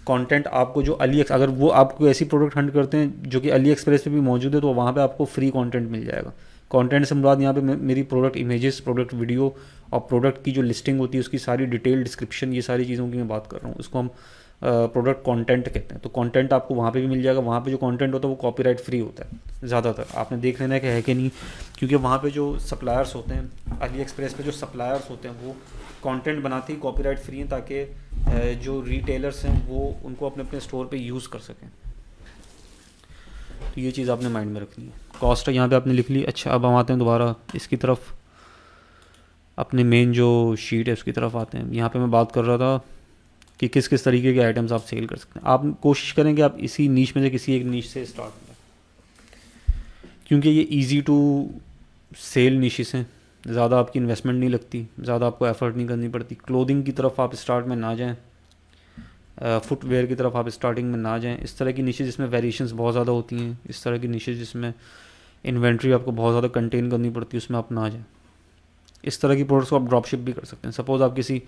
कंटेंट आपको जो अगर वो आपको ऐसी प्रोडक्ट हंट करते हैं जो कि अली एक्सप्रेस पे भी मौजूद है, तो वहाँ पे आपको फ्री कंटेंट मिल जाएगा। कंटेंट से मुराद यहाँ पे मेरी प्रोडक्ट इमेजेस, प्रोडक्ट वीडियो और प्रोडक्ट की जो लिस्टिंग होती है उसकी सारी डिटेल डिस्क्रिप्शन, ये सारी चीज़ों की मैं बात कर रहा हूँ। इसको हम प्रोडक्ट कंटेंट कहते हैं। तो कंटेंट आपको वहाँ पे भी मिल जाएगा। वहाँ पे जो कंटेंट होता है वो कॉपीराइट फ्री होता है ज़्यादातर। आपने देख लेना है कि नहीं, क्योंकि वहाँ पे जो सप्लायर्स होते हैं अली एक्सप्रेस पे, जो सप्लायर्स होते हैं वो कंटेंट बनाते ही कॉपीराइट फ्री हैं, ताकि जो रिटेलर्स हैं वो उनको अपने अपने स्टोर पे यूज़ कर सकें। तो ये चीज़ आपने माइंड में रखनी है। कॉस्ट यहाँ पे आपने लिख ली। अच्छा, अब हम आते हैं दोबारा इसकी तरफ, अपने मेन जो शीट है उसकी तरफ आते हैं। यहाँ पे मैं बात कर रहा था कि किस किस तरीके के आइटम्स आप सेल कर सकते हैं। आप कोशिश करें कि आप इसी नीश में से किसी एक नीश से स्टार्ट करें, क्योंकि ये ईजी टू सेल नीशेस हैं। ज़्यादा आपकी इन्वेस्टमेंट नहीं लगती, ज़्यादा आपको एफर्ट नहीं करनी पड़ती। क्लोथिंग की तरफ आप स्टार्ट में ना जाएं, फुटवेयर की तरफ आप स्टार्टिंग में ना जाएं। इस तरह की निशेज़ जिसमें वेरिएशंस बहुत ज़्यादा होती हैं, इस तरह की निशेज़ जिसमें इन्वेंट्री आपको बहुत ज़्यादा कंटेन करनी पड़ती है, उसमें आप ना जाएं। इस तरह की प्रोडक्ट्स को आप ड्रॉप शिप भी कर सकते हैं। सपोज़ आप किसी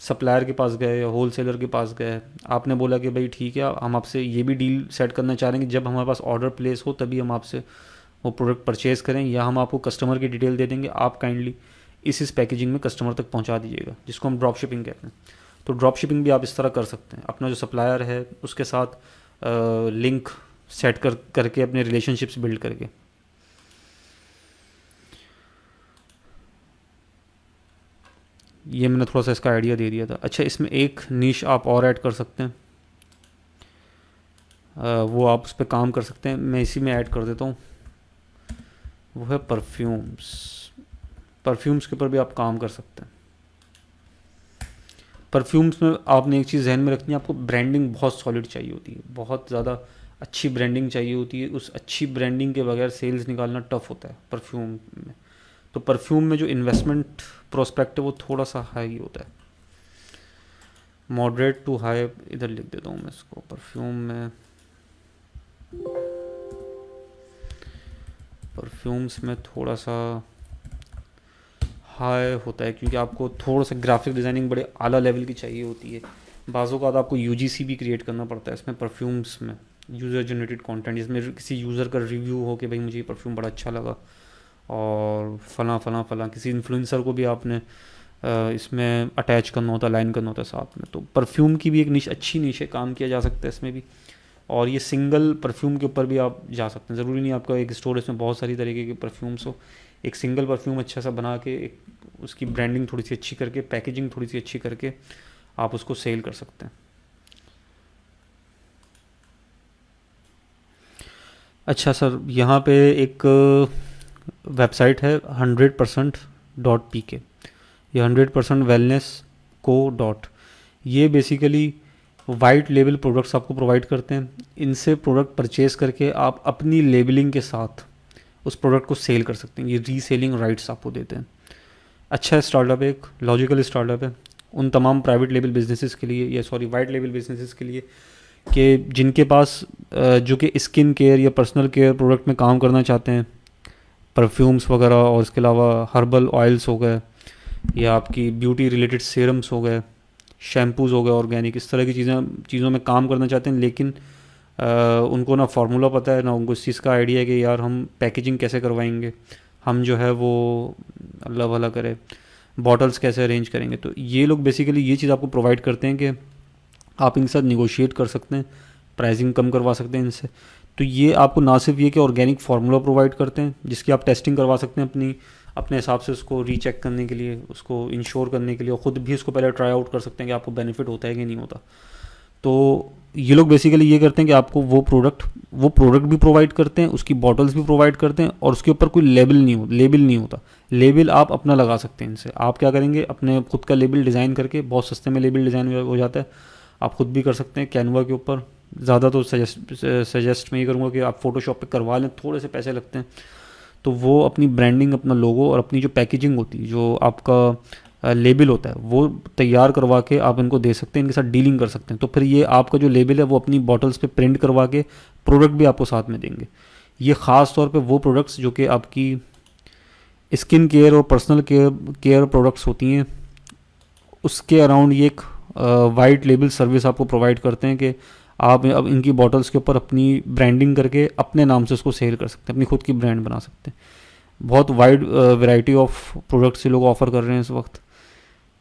सप्लायर के पास गए या होल सेलर के पास गए, आपने बोला कि भाई ठीक है, हम आपसे ये भी डील सेट करना चाह रहे हैं कि जब हमारे पास ऑर्डर प्लेस हो तभी हम आपसे वो प्रोडक्ट परचेज़ करें, या हम आपको कस्टमर की डिटेल दे देंगे, आप काइंडली इस पैकेजिंग में कस्टमर तक पहुंचा दीजिएगा, जिसको हम ड्रॉप शिपिंग कहते हैं। तो ड्रॉप शिपिंग भी आप इस तरह कर सकते हैं। अपना जो सप्लायर है उसके साथ लिंक सेट करके अपने रिलेशनशिप्स बिल्ड करके। ये मैंने थोड़ा सा इसका आइडिया दे दिया था। अच्छा, इसमें एक नीश आप और ऐड कर सकते हैं, वो आप उस पर काम कर सकते हैं। मैं इसी में ऐड कर देता हूँ, वो है परफ्यूम्स। परफ्यूम्स के ऊपर भी आप काम कर सकते हैं। परफ्यूम्स में आपने एक चीज़ ध्यान में रखनी है, आपको ब्रांडिंग बहुत सॉलिड चाहिए होती है, बहुत ज़्यादा अच्छी ब्रांडिंग चाहिए होती है। उस अच्छी ब्रांडिंग के बगैर सेल्स निकालना टफ होता है परफ्यूम में। तो परफ्यूम में जो इन्वेस्टमेंट प्रोस्पेक्ट है वो थोड़ा सा हाई होता है, मॉडरेट टू हाई, इधर लिख देता हूँ मैं इसको। परफ्यूम्स में थोड़ा सा हाई होता है, क्योंकि आपको थोड़ा सा ग्राफिक डिज़ाइनिंग बड़े आला लेवल की चाहिए होती है। बाज़ों का आपको यूजीसी भी क्रिएट करना पड़ता है इसमें परफ्यूम्स में, यूज़र जनरेटेड कंटेंट, जिसमें किसी यूज़र का रिव्यू हो कि भाई मुझे ये परफ्यूम बड़ा अच्छा लगा, और फलां फलां फलां किसी इन्फ्लुएंसर को भी आपने इसमें अटैच करना होता है, अलाइन करना होता है साथ में। तो परफ्यूम की भी एक निश, अच्छी निश है, काम किया जा सकता है इसमें भी। और ये सिंगल परफ्यूम के ऊपर भी आप जा सकते हैं, ज़रूरी नहीं आपका एक स्टोर इसमें बहुत सारी तरीके के परफ्यूम्स हो। एक सिंगल परफ्यूम अच्छा सा बना के, एक उसकी ब्रांडिंग थोड़ी सी अच्छी करके, पैकेजिंग थोड़ी सी अच्छी करके आप उसको सेल कर सकते हैं। अच्छा सर, यहाँ पे एक वेबसाइट है 100% .pk, ये 100% वेलनेस को डॉट, ये बेसिकली वाइट लेबल प्रोडक्ट्स आपको प्रोवाइड करते हैं। इनसे प्रोडक्ट परचेज करके आप अपनी लेबलिंग के साथ उस प्रोडक्ट को सेल कर सकते हैं, ये रीसेलिंग राइट्स आपको देते हैं। अच्छा स्टार्टअप है, एक लॉजिकल स्टार्टअप है उन तमाम प्राइवेट लेबल बिजनेसेस के लिए, या सॉरी वाइट लेबल बिजनेसेस के लिए, कि जिनके पास जो कि स्किन केयर या पर्सनल केयर प्रोडक्ट में काम करना चाहते हैं, परफ्यूम्स वगैरह, और इसके अलावा हर्बल ऑयल्स हो गए, या आपकी ब्यूटी रिलेटेड सीरम्स हो गए, शैम्पूज़ हो गए ऑर्गेनिक, इस तरह की चीज़ों में काम करना चाहते हैं, लेकिन उनको ना फार्मूला पता है, ना उनको इस चीज़ का आइडिया है कि यार हम पैकेजिंग कैसे करवाएंगे, हम जो है वो अल्लाह भला करे बॉटल्स कैसे अरेंज करेंगे। तो ये लोग बेसिकली ये चीज़ आपको प्रोवाइड करते हैं कि आप इनके साथ निगोशिएट कर सकते हैं, प्राइसिंग कम करवा सकते हैं इनसे। तो ये आपको ना सिर्फ ये कि ऑर्गेनिक फार्मूला प्रोवाइड करते हैं जिसकी आप टेस्टिंग करवा सकते हैं अपने हिसाब से, उसको रीचेक करने के लिए, उसको इंश्योर करने के लिए, और ख़ुद भी उसको पहले ट्राई आउट कर सकते हैं कि आपको बेनिफिट होता है कि नहीं होता। तो ये लोग बेसिकली ये करते हैं कि आपको वो प्रोडक्ट भी प्रोवाइड करते हैं, उसकी बॉटल्स भी प्रोवाइड करते हैं, और उसके ऊपर कोई लेबल नहीं होता। लेबल आप अपना लगा सकते हैं इनसे। आप क्या करेंगे, अपने खुद का लेबल डिज़ाइन करके, बहुत सस्ते में लेबल डिज़ाइन हो जाता है, आप खुद भी कर सकते हैं कैनवा के ऊपर। ज़्यादा तो सजेस्ट मैं ये करूँगा कि आप फोटोशॉप पे करवा लें, थोड़े से पैसे लगते हैं। तो वो अपनी ब्रांडिंग, अपना लोगो और अपनी जो पैकेजिंग होती है, जो आपका लेबल होता है, वो तैयार करवा के आप इनको दे सकते हैं, इनके साथ डीलिंग कर सकते हैं। तो फिर ये आपका जो लेबल है वो अपनी बॉटल्स पे प्रिंट करवा के प्रोडक्ट भी आपको साथ में देंगे। ये ख़ास तौर पे वो प्रोडक्ट्स जो कि आपकी स्किन केयर और पर्सनल केयर प्रोडक्ट्स होती हैं, उसके अराउंड ये एक वाइट लेबल सर्विस आपको प्रोवाइड करते हैं कि आप अब इनकी बॉटल्स के ऊपर अपनी ब्रांडिंग करके अपने नाम से उसको सेल कर सकते हैं, अपनी खुद की ब्रांड बना सकते हैं। बहुत वाइड वैरायटी ऑफ प्रोडक्ट्स ये लोग ऑफ़र कर रहे हैं इस वक्त।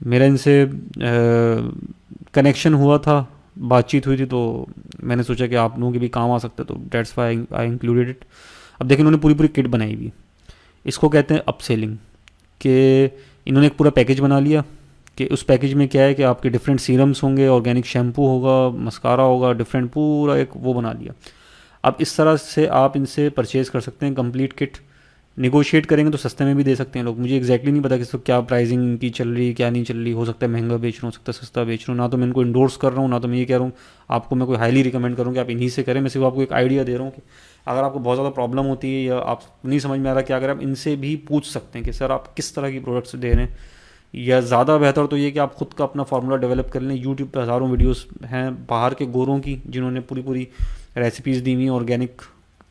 मेरा इनसे कनेक्शन हुआ था, बातचीत हुई थी, तो मैंने सोचा कि आप लोगों के भी काम आ सकते हैं, तो that's why I included it. अब देखिए, इन्होंने पूरी किट बनाई हुई, इसको कहते हैं अपसेलिंग, कि इन्होंने एक पूरा पैकेज बना लिया कि उस पैकेज में क्या है कि आपके डिफरेंट सीरम्स होंगे, ऑर्गेनिक शैम्पू होगा, मस्कारा होगा, डिफरेंट पूरा एक वो बना लिया। अब इस तरह से आप इनसे परचेज़ कर सकते हैं कंप्लीट किट। निगोशिएट करेंगे तो सस्ते में भी दे सकते हैं लोग। मुझे एग्जैक्टली नहीं पता कि क्या प्राइसिंग इनकी चल रही है, क्या नहीं चल रही। हो सकता है महंगा बेच रहा हूँ, हो सकता है सस्ता बेच रहा हूँ। ना तो मैं इनको इंडोर्स कर रहा हूँ, ना तो मैं ये कह रहा हूँ आपको मैं कोई हाईली रिकमेंड करूँ कि आप इन्हीं से करें। मैं सिर्फ आपको एक आइडिया दे रहा हूँ कि अगर आपको बहुत ज़्यादा प्रॉब्लम होती है या आप नहीं समझ में आ रहा क्या करें, आप इनसे भी पूछ सकते हैं कि सर आप किस तरह की प्रोडक्ट्स दे रहे हैं। या ज़्यादा बेहतर तो ये कि आप खुद का अपना फार्मूला डेवलप कर लें। यूट्यूब पर हज़ारों वीडियोस हैं बाहर के गोरों की, जिन्होंने पूरी रेसिपीज़ दी हुई हैं ऑर्गेनिक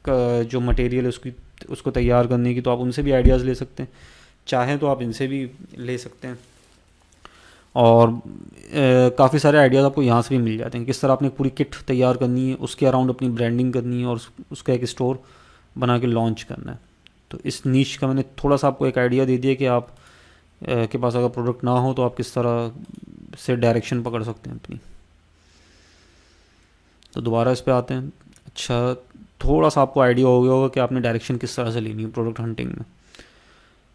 का जो मटेरियल है उसको तैयार करने की। तो आप उनसे भी आइडियाज़ ले सकते हैं, चाहें तो आप इनसे भी ले सकते हैं। और काफ़ी सारे आइडियाज़ आपको यहाँ से भी मिल जाते हैं, किस तरह आपने पूरी किट तैयार करनी है, उसके अराउंड अपनी ब्रांडिंग करनी है और उसका एक स्टोर बना के लॉन्च करना है। तो इस नीश का मैंने थोड़ा सा आपको एक आइडिया दे दिया कि आप के पास अगर प्रोडक्ट ना हो तो आप किस तरह से डायरेक्शन पकड़ सकते हैं अपनी। तो दोबारा इस पे आते हैं। अच्छा, थोड़ा सा आपको आइडिया हो गया होगा कि आपने डायरेक्शन किस तरह से लेनी है प्रोडक्ट हंटिंग में।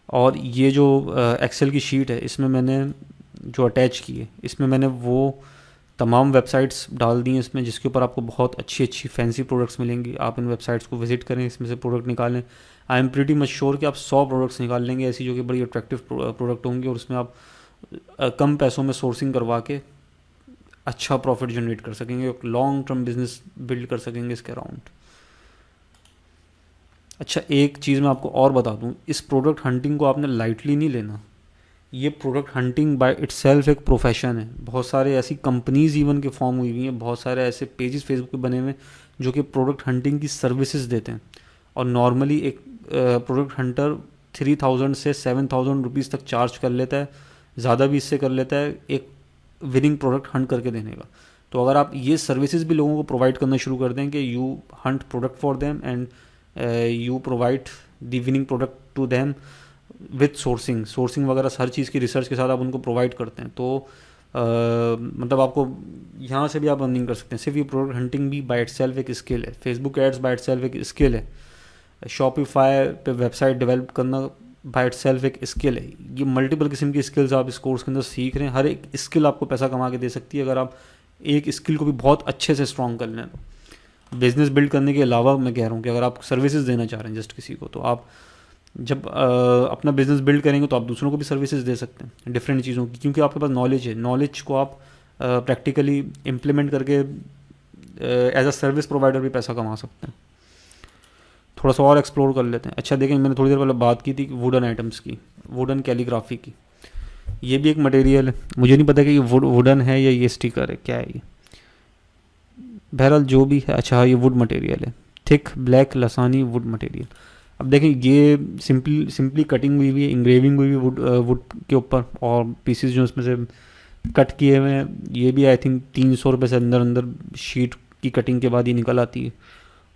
और ये जो एक्सेल की शीट है, इसमें मैंने जो अटैच की है, इसमें मैंने वो तमाम वेबसाइट्स डाल दी हैं इसमें, जिसके ऊपर आपको बहुत अच्छी अच्छी फैंसी प्रोडक्ट्स मिलेंगी। आप इन वेबसाइट्स को विजिट करें, इसमें से प्रोडक्ट निकालें। I am pretty much sure कि आप 100 प्रोडक्ट्स निकाल लेंगे ऐसी जो कि बड़ी अट्रैक्टिव प्रोडक्ट होंगी, और उसमें आप कम पैसों में सोर्सिंग करवा के अच्छा प्रॉफिट जनरेट कर सकेंगे, एक लॉन्ग टर्म बिजनेस बिल्ड कर सकेंगे इसके अराउंड। अच्छा, एक चीज़ मैं आपको और बता दूं, इस प्रोडक्ट हंटिंग को आपने लाइटली नहीं लेना। ये प्रोडक्ट हंटिंग बाय इटसेल्फ एक प्रोफेशन है। बहुत सारे ऐसी कंपनीज इवन के फॉर्म हुई हुई हैं, बहुत सारे ऐसे पेजेस फेसबुक पे बने हुए हैं जो कि प्रोडक्ट हंटिंग की सर्विसेज देते हैं। और नॉर्मली एक प्रोडक्ट हंटर 3000 से 7000 रुपीज़ तक चार्ज कर लेता है, ज़्यादा भी इससे कर लेता है एक विनिंग प्रोडक्ट हंट करके देने का। तो अगर आप ये सर्विसेज भी लोगों को प्रोवाइड करना शुरू कर दें कि you hunt product for them and you provide the winning product to them with sourcing वगैरह हर चीज़ की रिसर्च के साथ आप उनको प्रोवाइड करते हैं, तो मतलब आपको यहाँ से भी आप अर्निंग कर सकते हैं। सिर्फ ये प्रोडक्ट हंटिंग भी बाय इटसेल्फ एक स्किल है, फेसबुक एड्स बाय इटसेल्फ एक स्किल है, शॉपिफाई पे वेबसाइट डेवलप करना बाय इटसेल्फ एक स्किल है। ये मल्टीपल किस्म की स्किल्स आप इस कोर्स के अंदर सीख रहे हैं। हर एक स्किल आपको पैसा कमा के दे सकती है अगर आप एक स्किल को भी बहुत अच्छे से स्ट्रॉन्ग कर लें। तो बिजनेस बिल्ड करने के अलावा मैं कह रहा हूँ कि अगर आप सर्विसेज देना चाह रहे हैं जस्ट किसी को, तो आप जब अपना बिजनेस बिल्ड करेंगे तो आप दूसरों को भी सर्विसेज दे सकते हैं डिफरेंट चीज़ों की, क्योंकि आपके पास नॉलेज है। नॉलेज को आप प्रैक्टिकली इम्प्लीमेंट करके एज अ सर्विस प्रोवाइडर भी पैसा कमा सकते हैं। थोड़ा सा और एक्सप्लोर कर लेते हैं। अच्छा देखें, मैंने थोड़ी देर पहले बात की थी वुडन आइटम्स की, वुडन कैलीग्राफी की। ये भी एक मटेरियल है, मुझे नहीं पता कि ये वुडन है या ये स्टिकर है, क्या है ये, बहरहाल जो भी है। अच्छा ये वुड मटेरियल है, thick black Lasani would material. अब देखें ये सिंपली कटिंग हुई हुई है, इंग्रेविंग हुई हुई वुड के ऊपर, और पीसेस जो इसमें से कट किए हुए हैं ये भी आई थिंक 300 रुपये से अंदर अंदर शीट की कटिंग के बाद ये निकल आती है।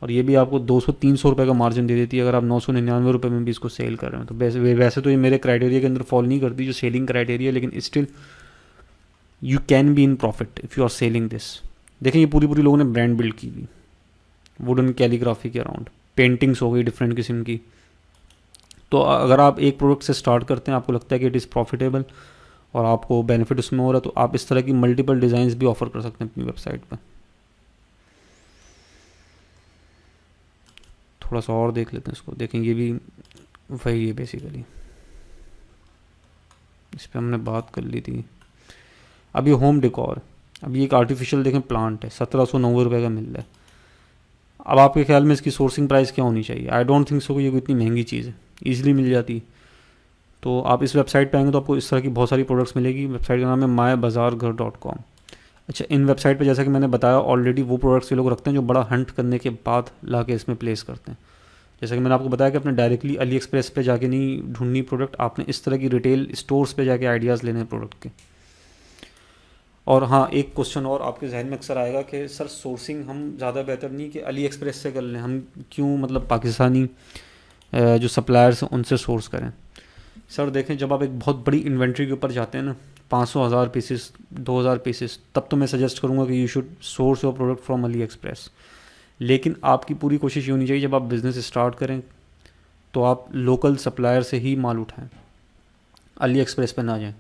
और ये भी आपको 200-300 रुपये का मार्जिन दे देती है अगर आप 999 रुपये में भी इसको सेल कर रहे हैं। तो वैसे तो ये मेरे क्राइटेरिया के अंदर फॉल नहीं करती जो सेलिंग क्राइटेरिया, लेकिन still you can be in profit if you are selling this. देखें ये पूरी लोगों ने ब्रांड बिल्ड की हुई वुडन कैलीग्राफी के अराउंड, पेंटिंग्स हो गई डिफरेंट किस्म की। तो अगर आप एक प्रोडक्ट से स्टार्ट करते हैं, आपको लगता है कि इट इज़ प्रॉफिटेबल और आपको बेनिफिट उसमें हो रहा है, तो आप इस तरह की मल्टीपल डिज़ाइंस भी ऑफर कर सकते हैं अपनी वेबसाइट पर। थोड़ा सा और देख लेते हैं इसको। देखें ये भी वही है बेसिकली, इस पर हमने बात कर ली थी। अब ये होम डेकोर, अब ये एक आर्टिफिशियल देखें प्लांट है, 1790 रुपये का मिल रहा है। अब आपके ख्याल में इसकी सोर्सिंग प्राइस क्या होनी चाहिए? आई डोंट थिंक सो कि ये कोई इतनी महंगी चीज़ है, ईजिली मिल जाती। तो आप इस वेबसाइट पे आएंगे तो आपको इस तरह की बहुत सारी प्रोडक्ट्स मिलेगी। वेबसाइट का नाम है mybazaarghar.com। अच्छा, इन वेबसाइट पे जैसा कि मैंने बताया ऑलरेडी वो प्रोडक्ट्स ये लोग रखते हैं जो बड़ा हंट करने के बाद ला के इसमें प्लेस करते हैं। जैसा कि मैंने आपको बताया कि आपने डायरेक्टली अली एक्सप्रेस पे जाके नहीं ढूंढनी प्रोडक्ट, आपने इस तरह की रिटेल स्टोर्स पे जाके आइडियाज़ लेने हैं प्रोडक्ट के। और हाँ, एक क्वेश्चन और आपके जहन में अक्सर आएगा कि सर सोर्सिंग हम ज़्यादा बेहतर नहीं कि अली एक्सप्रेस से कर लें, हम क्यों मतलब पाकिस्तानी जो सप्लायर्स हैं उनसे सोर्स करें? सर देखें, जब आप एक बहुत बड़ी इन्वेंट्री के ऊपर जाते हैं ना, 500-1000 पीसेस 2000 पीसेस, तब तो मैं सजेस्ट करूँगा कि you should source your product from Ali express. लेकिन आपकी पूरी कोशिश ये होनी चाहिए जब आप बिज़नेस स्टार्ट करें तो आप लोकल सप्लायर से ही माल उठाएं, अली एक्सप्रेस पे ना जाएं।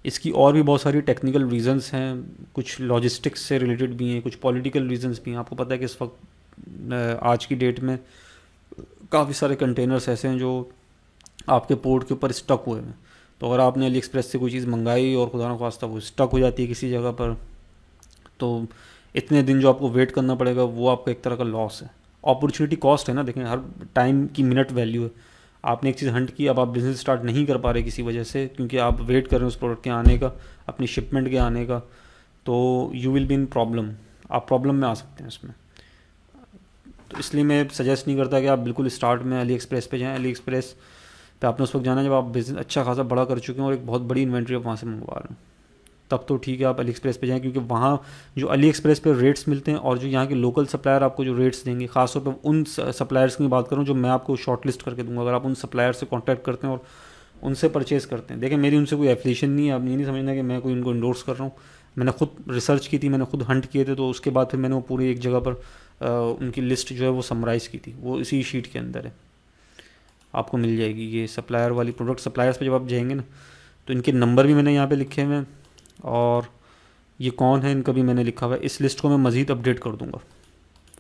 इसकी और भी बहुत सारी टेक्निकल रीज़न्स हैं, कुछ लॉजिस्टिक्स से रिलेटेड भी हैं, कुछ पॉलिटिकल रीज़न्स भी हैं। आपको पता है कि इस वक्त आज की डेट में काफ़ी सारे कंटेनर्स ऐसे हैं जो आपके पोर्ट के ऊपर स्टक हुए हैं। तो अगर आपने अली एक्सप्रेस से कोई चीज़ मंगाई और खुदा न खास्ता वो स्टक हो जाती है किसी जगह पर, तो इतने दिन जो आपको वेट करना पड़ेगा वो आपका एक तरह का लॉस है। अपॉर्चुनिटी कॉस्ट है ना, देखें हर टाइम की मिनट वैल्यू है। आपने एक चीज़ हंट की, अब आप बिज़नेस स्टार्ट नहीं कर पा रहे किसी वजह से क्योंकि आप वेट कर रहे हैं उस प्रोडक्ट के आने का, अपनी शिपमेंट के आने का, तो you will be in problem, आप प्रॉब्लम में आ सकते हैं उसमें। तो इसलिए मैं सजेस्ट नहीं करता कि आप बिल्कुल स्टार्ट में अली एक्सप्रेस पे जाएं। अली एक्सप्रेस पे आपने उस वक्त जाना जब आप बिज़नेस अच्छा खासा बड़ा कर चुके हैं और एक बहुत बड़ी इन्वेंट्री आप वहाँ से मंगवा रहे हैं, तब तो ठीक है आप अली एक्सप्रेस पे जाएं, क्योंकि वहाँ जो अली एक्सप्रेस पे रेट्स मिलते हैं और जो यहाँ के लोकल सप्लायर आपको जो रेट्स देंगे, खासतौर पे उन सप्लायर्स की बात करूँ जो मैं आपको शॉर्ट लिस्ट करके दूंगा, अगर आप उन सप्लायर से कॉन्टैक्ट करते हैं और उनसे परचेज़ करते हैं। देखिए मेरी उनसे कोई एफिलिएशन नहीं है, आप ये नहीं समझना कि मैं कोई उनको इंडोर्स कर रहा हूँ। मैंने खुद रिसर्च की थी, मैंने खुद हंट किए थे, तो उसके बाद फिर मैंने वो पूरी एक जगह पर उनकी लिस्ट जो है वो समराइज़ की थी, वो इसी शीट के अंदर है, आपको मिल जाएगी। ये सप्लायर वाली प्रोडक्ट सप्लायर्स पे जब आप जाएंगे ना, तो इनके नंबर भी मैंने यहाँ पे लिखे हुए हैं और ये कौन है इनका भी मैंने लिखा हुआ है। इस लिस्ट को मैं मज़ीद अपडेट कर दूँगा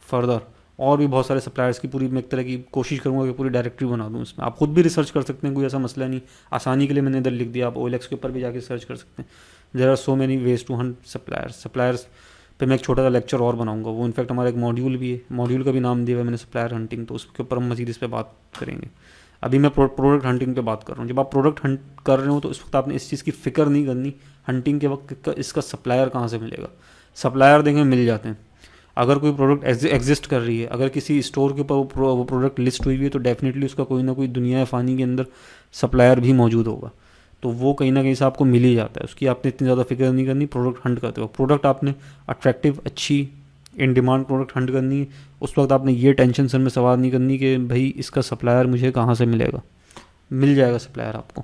फर्दर, और भी बहुत सारे सप्लायर्स की पूरी मैं एक तरह की कोशिश करूँगा कि पूरी डायरेक्टरी बना दूँ इसमें। आप खुद भी रिसर्च कर सकते हैं, कोई ऐसा मसला नहीं। आसानी के लिए मैंने इधर लिख दिया, आप OLX के ऊपर भी जाके सर्च कर सकते हैं। There are so many ways to hunt suppliers पे मैं एक छोटा सा लेक्चर और बनाऊंगा। वो इनफैक्ट हमारा एक मॉड्यूल भी है, मॉड्यूल का भी नाम दिया हुआ है मैंने सप्लायर हंटिंग, तो उसके ऊपर हम मज़ीद इस पर बात करेंगे। अभी मैं प्रोडक्ट हंटिंग पे बात कर रहा हूँ। जब आप प्रोडक्ट हंट कर रहे हो तो इस वक्त आपने इस चीज़ की फ़िक्र नहीं करनी हंटिंग के वक्त इसका सप्लायर कहाँ से मिलेगा। सप्लायर देखें मिल जाते हैं। अगर कोई प्रोडक्ट एग्जिस्ट कर रही है, अगर किसी स्टोर के ऊपर वो प्रोडक्ट लिस्ट हुई हुई है, तो डेफिनेटली उसका कोई ना कोई दुनिया फ़ानी के अंदर सप्लायर भी मौजूद होगा। तो वो कहीं ना कहीं से आपको मिल ही जाता है, उसकी आपने इतनी ज़्यादा फिक्र नहीं करनी। प्रोडक्ट हंट करते हो, प्रोडक्ट आपने अट्रैक्टिव, अच्छी, इन डिमांड प्रोडक्ट हंट करनी है। उस वक्त आपने ये टेंशन सर में सवाल नहीं करनी कि भाई इसका सप्लायर मुझे कहाँ से मिलेगा। मिल जाएगा सप्लायर आपको।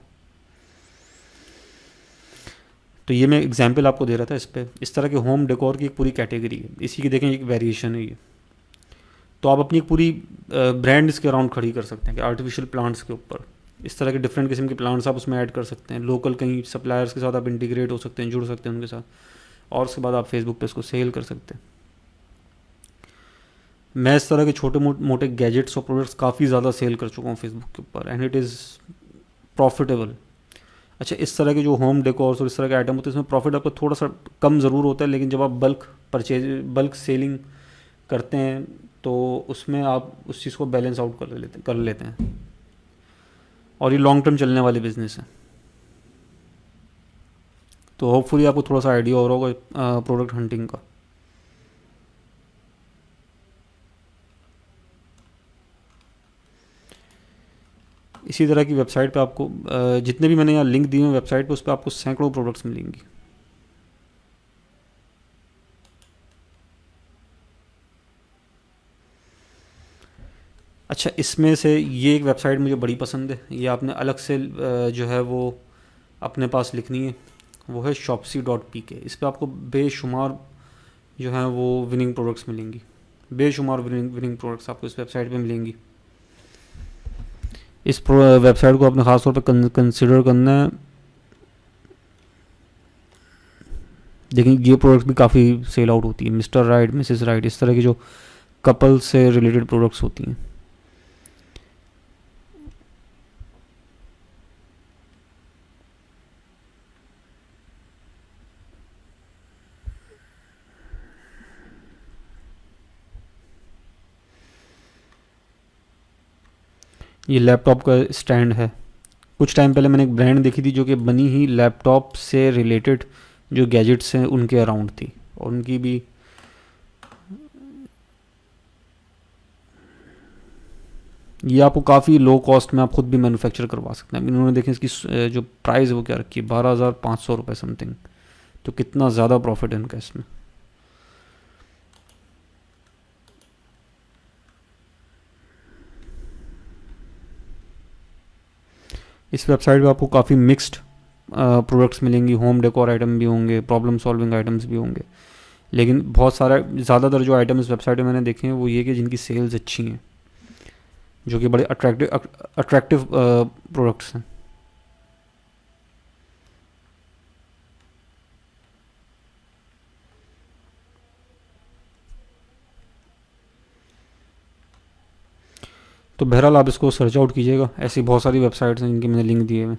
तो ये मैं एग्जांपल आपको दे रहा था इस पर। इस तरह के होम डेकोर की एक पूरी कैटेगरी है, इसी की देखें एक वेरिएशन है ये। तो आप अपनी एक पूरी ब्रांड इसके अराउंड खड़ी कर सकते हैं कि आर्टिफिशियल प्लांट्स के ऊपर इस तरह के डिफरेंट किस्म के प्लांट्स आप उसमें ऐड कर सकते हैं। लोकल कहीं सप्लायर्स के साथ आप इंटीग्रेट हो सकते हैं, जुड़ सकते हैं उनके साथ, और उसके बाद आप फेसबुक पे इसको सेल कर सकते हैं। मैं इस तरह के छोटे मोटे गैजेट्स और प्रोडक्ट्स काफ़ी ज़्यादा सेल कर चुका हूँ फेसबुक के ऊपर, एंड इट इज़ प्रॉफिटेबल। अच्छा, इस तरह के जो होम डेकोर्स और इस तरह के आइटम होते हैं इसमें प्रॉफिट आपको थोड़ा सा कम ज़रूर होता है, लेकिन जब आप बल्क सेलिंग करते हैं तो उसमें आप उस चीज़ को बैलेंस आउट कर लेते हैं। और ये लॉन्ग टर्म चलने वाली बिजनेस है। तो होपफुली आपको थोड़ा सा आइडिया हो रहा होगा प्रोडक्ट हंटिंग का। इसी तरह की वेबसाइट पे आपको जितने भी मैंने यहाँ लिंक दिए हैं वेबसाइट पे, उस पर आपको सैकड़ों प्रोडक्ट्स मिलेंगी। अच्छा, इसमें से ये एक वेबसाइट मुझे बड़ी पसंद है, ये आपने अलग से जो है वो अपने पास लिखनी है, वो है shopsy.pk। इस पर आपको बेशुमार जो है वो विनिंग प्रोडक्ट्स मिलेंगी, बेशुमार विनिंग प्रोडक्ट्स आपको इस वेबसाइट पे मिलेंगी। इस वेबसाइट को आपने ख़ास तौर पे कंसिडर करना है। देखिए ये प्रोडक्ट्स भी काफ़ी सेल आउट होती है, मिस्टर राइट, मिसेस राइट, इस तरह की जो कपल से रिलेटेड प्रोडक्ट्स होती हैं। ये लैपटॉप का स्टैंड है। कुछ टाइम पहले मैंने एक ब्रांड देखी थी जो कि बनी ही लैपटॉप से रिलेटेड जो गैजेट्स हैं उनके अराउंड थी, और उनकी भी ये आपको काफ़ी लो कॉस्ट में आप खुद भी मैन्युफैक्चर करवा सकते हैं। इन्होंने देखें इसकी जो प्राइस है वो क्या रखी है, 12,500 रुपये समथिंग। तो कितना ज़्यादा प्रॉफिट है इनका इसमें। इस वेबसाइट पे आपको काफ़ी मिक्स्ड प्रोडक्ट्स मिलेंगी, होम डेकोर आइटम भी होंगे, प्रॉब्लम सॉल्विंग आइटम्स भी होंगे, लेकिन बहुत सारा ज़्यादातर जो आइटम इस वेबसाइट पे मैंने देखे हैं वो ये कि जिनकी सेल्स अच्छी हैं, जो कि बड़े अट्रैक्टिव प्रोडक्ट्स हैं। तो बहरहाल आप इसको सर्च आउट कीजिएगा, ऐसी बहुत सारी वेबसाइट्स हैं जिनके मैंने लिंक दिए हुए।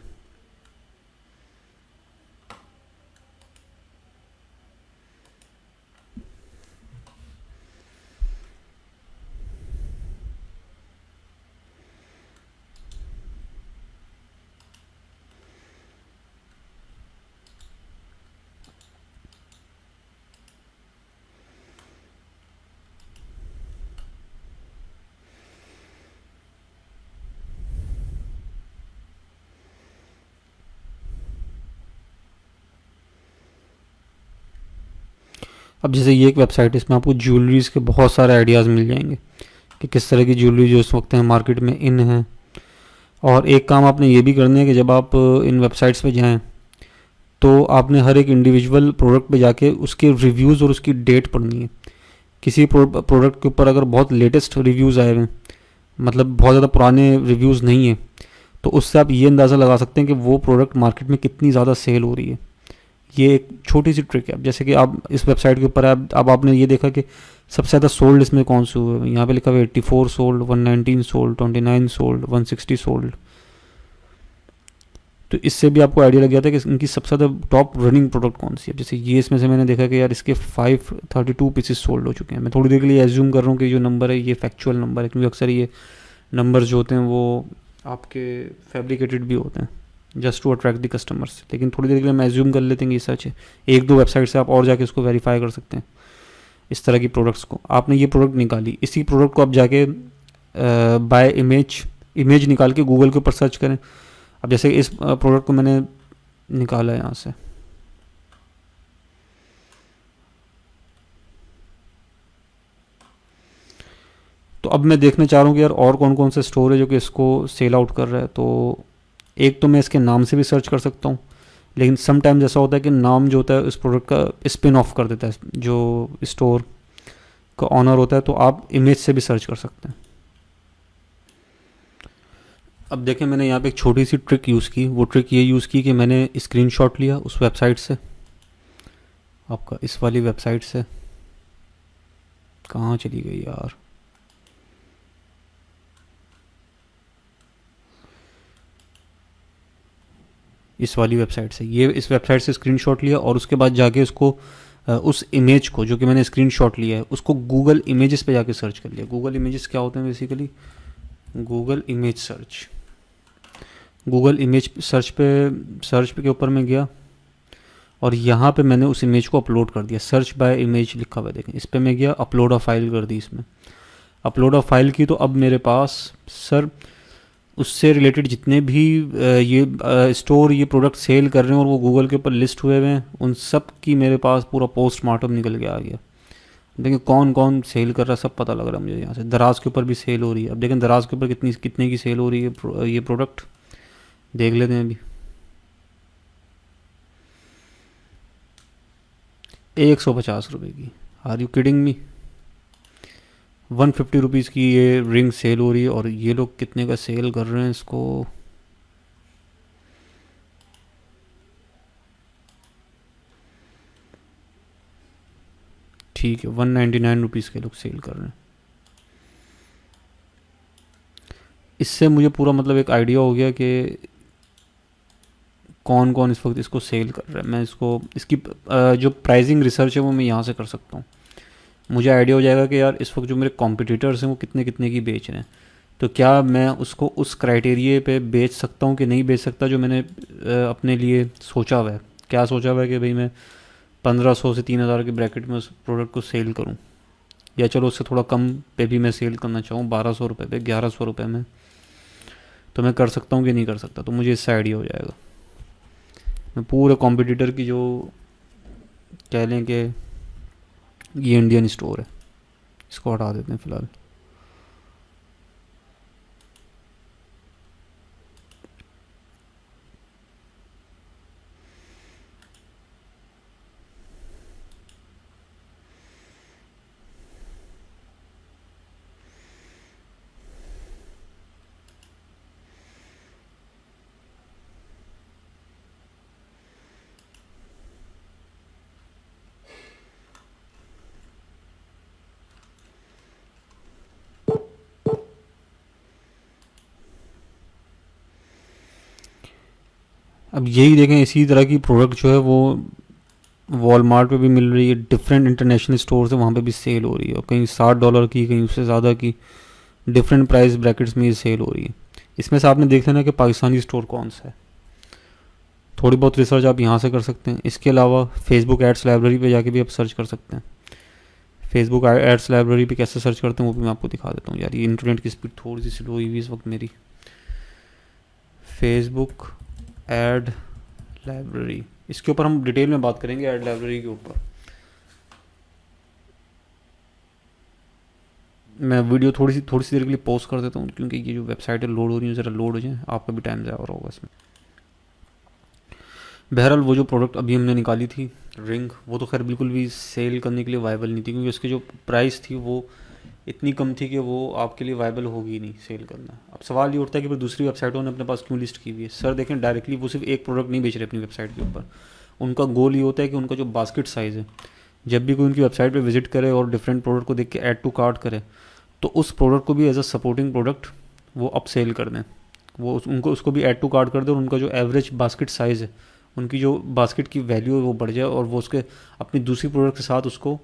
अब जैसे ये एक वेबसाइट है, इसमें आपको ज्वेलरीज़ के बहुत सारे आइडियाज़ मिल जाएंगे कि किस तरह की ज्वेलरी जो इस वक्त है मार्केट में इन है। और एक काम आपने ये भी करना है कि जब आप इन वेबसाइट्स पे जाएं तो आपने हर एक इंडिविजुअल प्रोडक्ट पे जाके उसके रिव्यूज़ और उसकी डेट पढ़नी है। किसी प्रोडक्ट के ऊपर अगर बहुत लेटेस्ट रिव्यूज़ आए हुए हैं, मतलब बहुत ज़्यादा पुराने रिव्यूज़ नहीं है, तो उससे आप ये अंदाज़ा लगा सकते हैं कि वो प्रोडक्ट मार्केट में कितनी ज़्यादा सेल हो रही है। ये एक छोटी सी ट्रिक है। अब जैसे कि आप इस वेबसाइट के ऊपर अब आपने ये देखा कि सबसे ज़्यादा सोल्ड इसमें कौन से हुए, यहाँ पे लिखा हुआ 84 सोल्ड, 119 सोल्ड, 29 सोल्ड, 160 सोल्ड। तो इससे भी आपको आइडिया लग जाता है कि इनकी सबसे ज़्यादा टॉप रनिंग प्रोडक्ट कौन सी है। जैसे ये इसमें से मैंने देखा कि यार इसके 532 पीसेस सोल्ड हो चुके हैं। मैं थोड़ी देर के लिए एज्यूम कर रहा हूँ कि जो नंबर है ये फैक्चुअल नंबर है, क्योंकि अक्सर ये नंबर जो होते हैं वो आपके फैब्रिकेटेड भी होते हैं just to attract the customers. लेकिन थोड़ी देर के लिए हम एज्यूम कर लेते हैं कि ये सच है। एक दो वेबसाइट से आप और जाके इसको वेरीफाई कर सकते हैं। इस तरह की प्रोडक्ट्स को आपने ये प्रोडक्ट निकाली, इसी प्रोडक्ट को आप जाके बाय इमेज निकाल के गूगल के ऊपर सर्च करें। अब जैसे इस प्रोडक्ट को मैंने निकाला है यहाँ से, तो अब मैं देखना चाह रहा हूँ कि यार और कौन कौन से स्टोर है जो कि इसको सेल आउट कर रहा है। तो एक तो मैं इसके नाम से भी सर्च कर सकता हूँ, लेकिन समटाइम्स ऐसा होता है कि नाम जो होता है इस प्रोडक्ट का स्पिन ऑफ कर देता है जो स्टोर का ऑनर होता है। तो आप इमेज से भी सर्च कर सकते हैं। अब देखें मैंने यहाँ पे एक छोटी सी ट्रिक यूज़ की। वो ट्रिक ये यूज़ की कि मैंने स्क्रीनशॉट लिया उस वेबसाइट से, आपका इस वाली वेबसाइट से, कहाँ चली गई यार, इस वाली वेबसाइट से, ये इस वेबसाइट से स्क्रीनशॉट लिया और उसके बाद जाके उसको उस इमेज को जो कि मैंने स्क्रीनशॉट लिया है उसको गूगल इमेजेस पे जाके सर्च कर लिया। गूगल इमेजेस क्या होते हैं basically, Google image search, Google image search पे के ऊपर मैं गया और यहाँ पे मैंने उस इमेज को अपलोड कर दिया। सर्च बाय इमेज लिखा हुआ है, देखें इस पर मैं गया, अपलोड अ फाइल कर दी। इसमें अपलोड अ फाइल की, तो अब मेरे पास सर उससे रिलेटेड जितने भी ये स्टोर ये प्रोडक्ट सेल कर रहे हैं और वो गूगल के ऊपर लिस्ट हुए हुए हैं, उन सब की मेरे पास पूरा पोस्टमार्टम निकल के आ गया। देखिए कौन कौन सेल कर रहा है सब पता लग रहा है मुझे यहाँ से। दराज के ऊपर भी सेल हो रही है। अब देखें दराज के ऊपर कितने की सेल हो रही है ये प्रोडक्ट, देख लेते हैं अभी। 150 रुपये की, are you kidding me. 150 rupees की ये रिंग सेल हो रही है और ये लोग कितने का सेल कर रहे हैं इसको, ठीक है 199 रुपीज़ के लोग सेल कर रहे हैं। इससे मुझे पूरा मतलब एक आइडिया हो गया कि कौन कौन इस वक्त इसको सेल कर रहा है। मैं इसकी जो प्राइसिंग रिसर्च है वो मैं यहाँ से कर सकता हूँ। मुझे आइडिया हो जाएगा कि यार इस वक्त जो मेरे कॉम्पिटिटर्स हैं वो कितने कितने की बेच रहे हैं। तो क्या मैं उसको उस क्राइटेरिए पे बेच सकता हूँ कि नहीं बेच सकता जो मैंने अपने लिए सोचा हुआ है। क्या सोचा हुआ है कि भाई मैं 1500 से 3000 के ब्रैकेट में उस प्रोडक्ट को सेल करूँ, या चलो उससे थोड़ा कम पे भी मैं सेल करना चाहूँ, 1200 रुपये पे, 1100 रुपये में, तो मैं कर सकता हूँ कि नहीं कर सकता। तो मुझे इससे आइडिया हो जाएगा। मैं पूरे कॉम्पिटिटर की जो कह लें कि ये इंडियन स्टोर है, इसको हटा देते हैं फ़िलहाल। अब यही देखें इसी तरह की प्रोडक्ट जो है वो वॉलमार्ट पे भी मिल रही है, डिफरेंट इंटरनेशनल स्टोर से वहाँ पे भी सेल हो रही है, और कहीं $60 की, कहीं उससे ज़्यादा की, डिफरेंट प्राइस ब्रैकेट्स में ये सेल हो रही है। इसमें से आपने देख लेना कि पाकिस्तानी स्टोर कौन सा है। थोड़ी बहुत रिसर्च आप यहाँ से कर सकते हैं। इसके अलावा फेसबुक एड्स लाइब्रेरी पे जाके भी आप सर्च कर सकते हैं। फेसबुक एड्स लाइब्रेरी पे कैसे सर्च करते हैं वो भी मैं आपको दिखा देता हूँ। यार ये इंटरनेट की स्पीड थोड़ी सी स्लो हुई इस वक्त मेरी। फेसबुक एड लाइब्रेरी, इसके ऊपर हम डिटेल में बात करेंगे एड लाइब्रेरी के ऊपर। मैं वीडियो थोड़ी सी देर के लिए पॉज कर देता हूँ क्योंकि ये जो वेबसाइट है लोड हो रही है, ज़रा लोड हो जाए, आपका भी टाइम ज़्यादा होगा इसमें। बहरहाल वो जो प्रोडक्ट अभी हमने निकाली थी रिंग, वो तो खैर बिल्कुल भी सेल करने के लिए वायबल नहीं थी, क्योंकि उसकी जो प्राइस थी वो इतनी कम थी कि वो आपके लिए वायबल होगी नहीं सेल करना। अब सवाल ये उठता है कि फिर दूसरी वेबसाइटों ने अपने पास क्यों लिस्ट की हुई है। सर देखें डायरेक्टली वो सिर्फ एक प्रोडक्ट नहीं बेच रहे अपनी वेबसाइट के ऊपर, उनका गोल ये होता है कि उनका जो बास्केट साइज़ है, जब भी कोई उनकी वेबसाइट पे विजिट करे और डिफरेंट प्रोडक्ट को देख के ऐड टू कार्ट करे, तो उस प्रोडक्ट को भी एज अ सपोर्टिंग प्रोडक्ट वो अप सेल कर दें, वो उनको उसको भी ऐड टू कार्ट कर दें, और उनका जो एवरेज बास्केट साइज़ है, उनकी जो बास्केट की वैल्यू है वो बढ़ जाए, और वो उसके अपनी दूसरी प्रोडक्ट के साथ उसको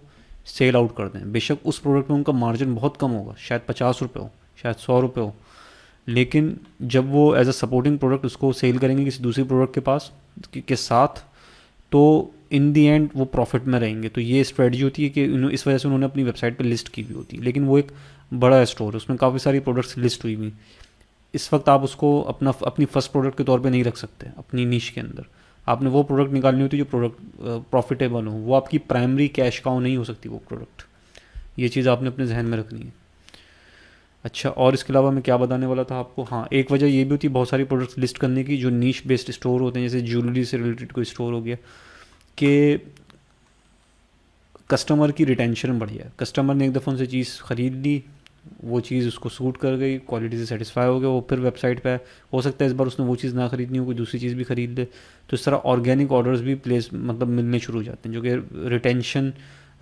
सेल आउट कर दें। बेशक उस प्रोडक्ट में उनका मार्जिन बहुत कम होगा, शायद 50 रुपये हो, शायद 100 रुपये हो, लेकिन जब वो एज अ सपोर्टिंग प्रोडक्ट उसको सेल करेंगे किसी दूसरी प्रोडक्ट के पास के साथ, तो इन दी एंड वो प्रॉफिट में रहेंगे। तो ये स्ट्रेटजी होती है कि इस वजह से उन्होंने अपनी वेबसाइट पे लिस्ट की हुई होती है। लेकिन वो एक बड़ा स्टोर है, उसमें काफ़ी सारी प्रोडक्ट्स लिस्ट हुई हुई, इस वक्त आप उसको अपनी फर्स्ट प्रोडक्ट के तौर पे नहीं रख सकते अपनी नीश के अंदर। आपने वो प्रोडक्ट निकालनी होती है जो प्रोडक्ट प्रॉफिटेबल हो, वो आपकी प्राइमरी कैश काउ नहीं हो सकती वो प्रोडक्ट। ये चीज़ आपने अपने जहन में रखनी है। अच्छा, और इसके अलावा मैं क्या बताने वाला था आपको, हाँ, एक वजह ये भी होती है बहुत सारी प्रोडक्ट्स लिस्ट करने की, जो नीश बेस्ड स्टोर होते हैं, जैसे ज्वेलरी से रिलेटेड कोई स्टोर हो गया, कि कस्टमर की रिटेंशन बढ़ जाए। कस्टमर ने एक दफ़ा उनसे चीज़ ख़रीद ली, वो चीज़ उसको सूट कर गई, क्वालिटी से सेटिस्फाई हो गया, वो फिर वेबसाइट पे हो सकता है इस बार उसने वो चीज़ ना ख़रीदनी हो, कोई दूसरी चीज़ भी ख़रीद ले। तो इस तरह ऑर्गेनिक ऑर्डर्स भी मतलब मिलने शुरू हो जाते हैं, जो कि रिटेंशन,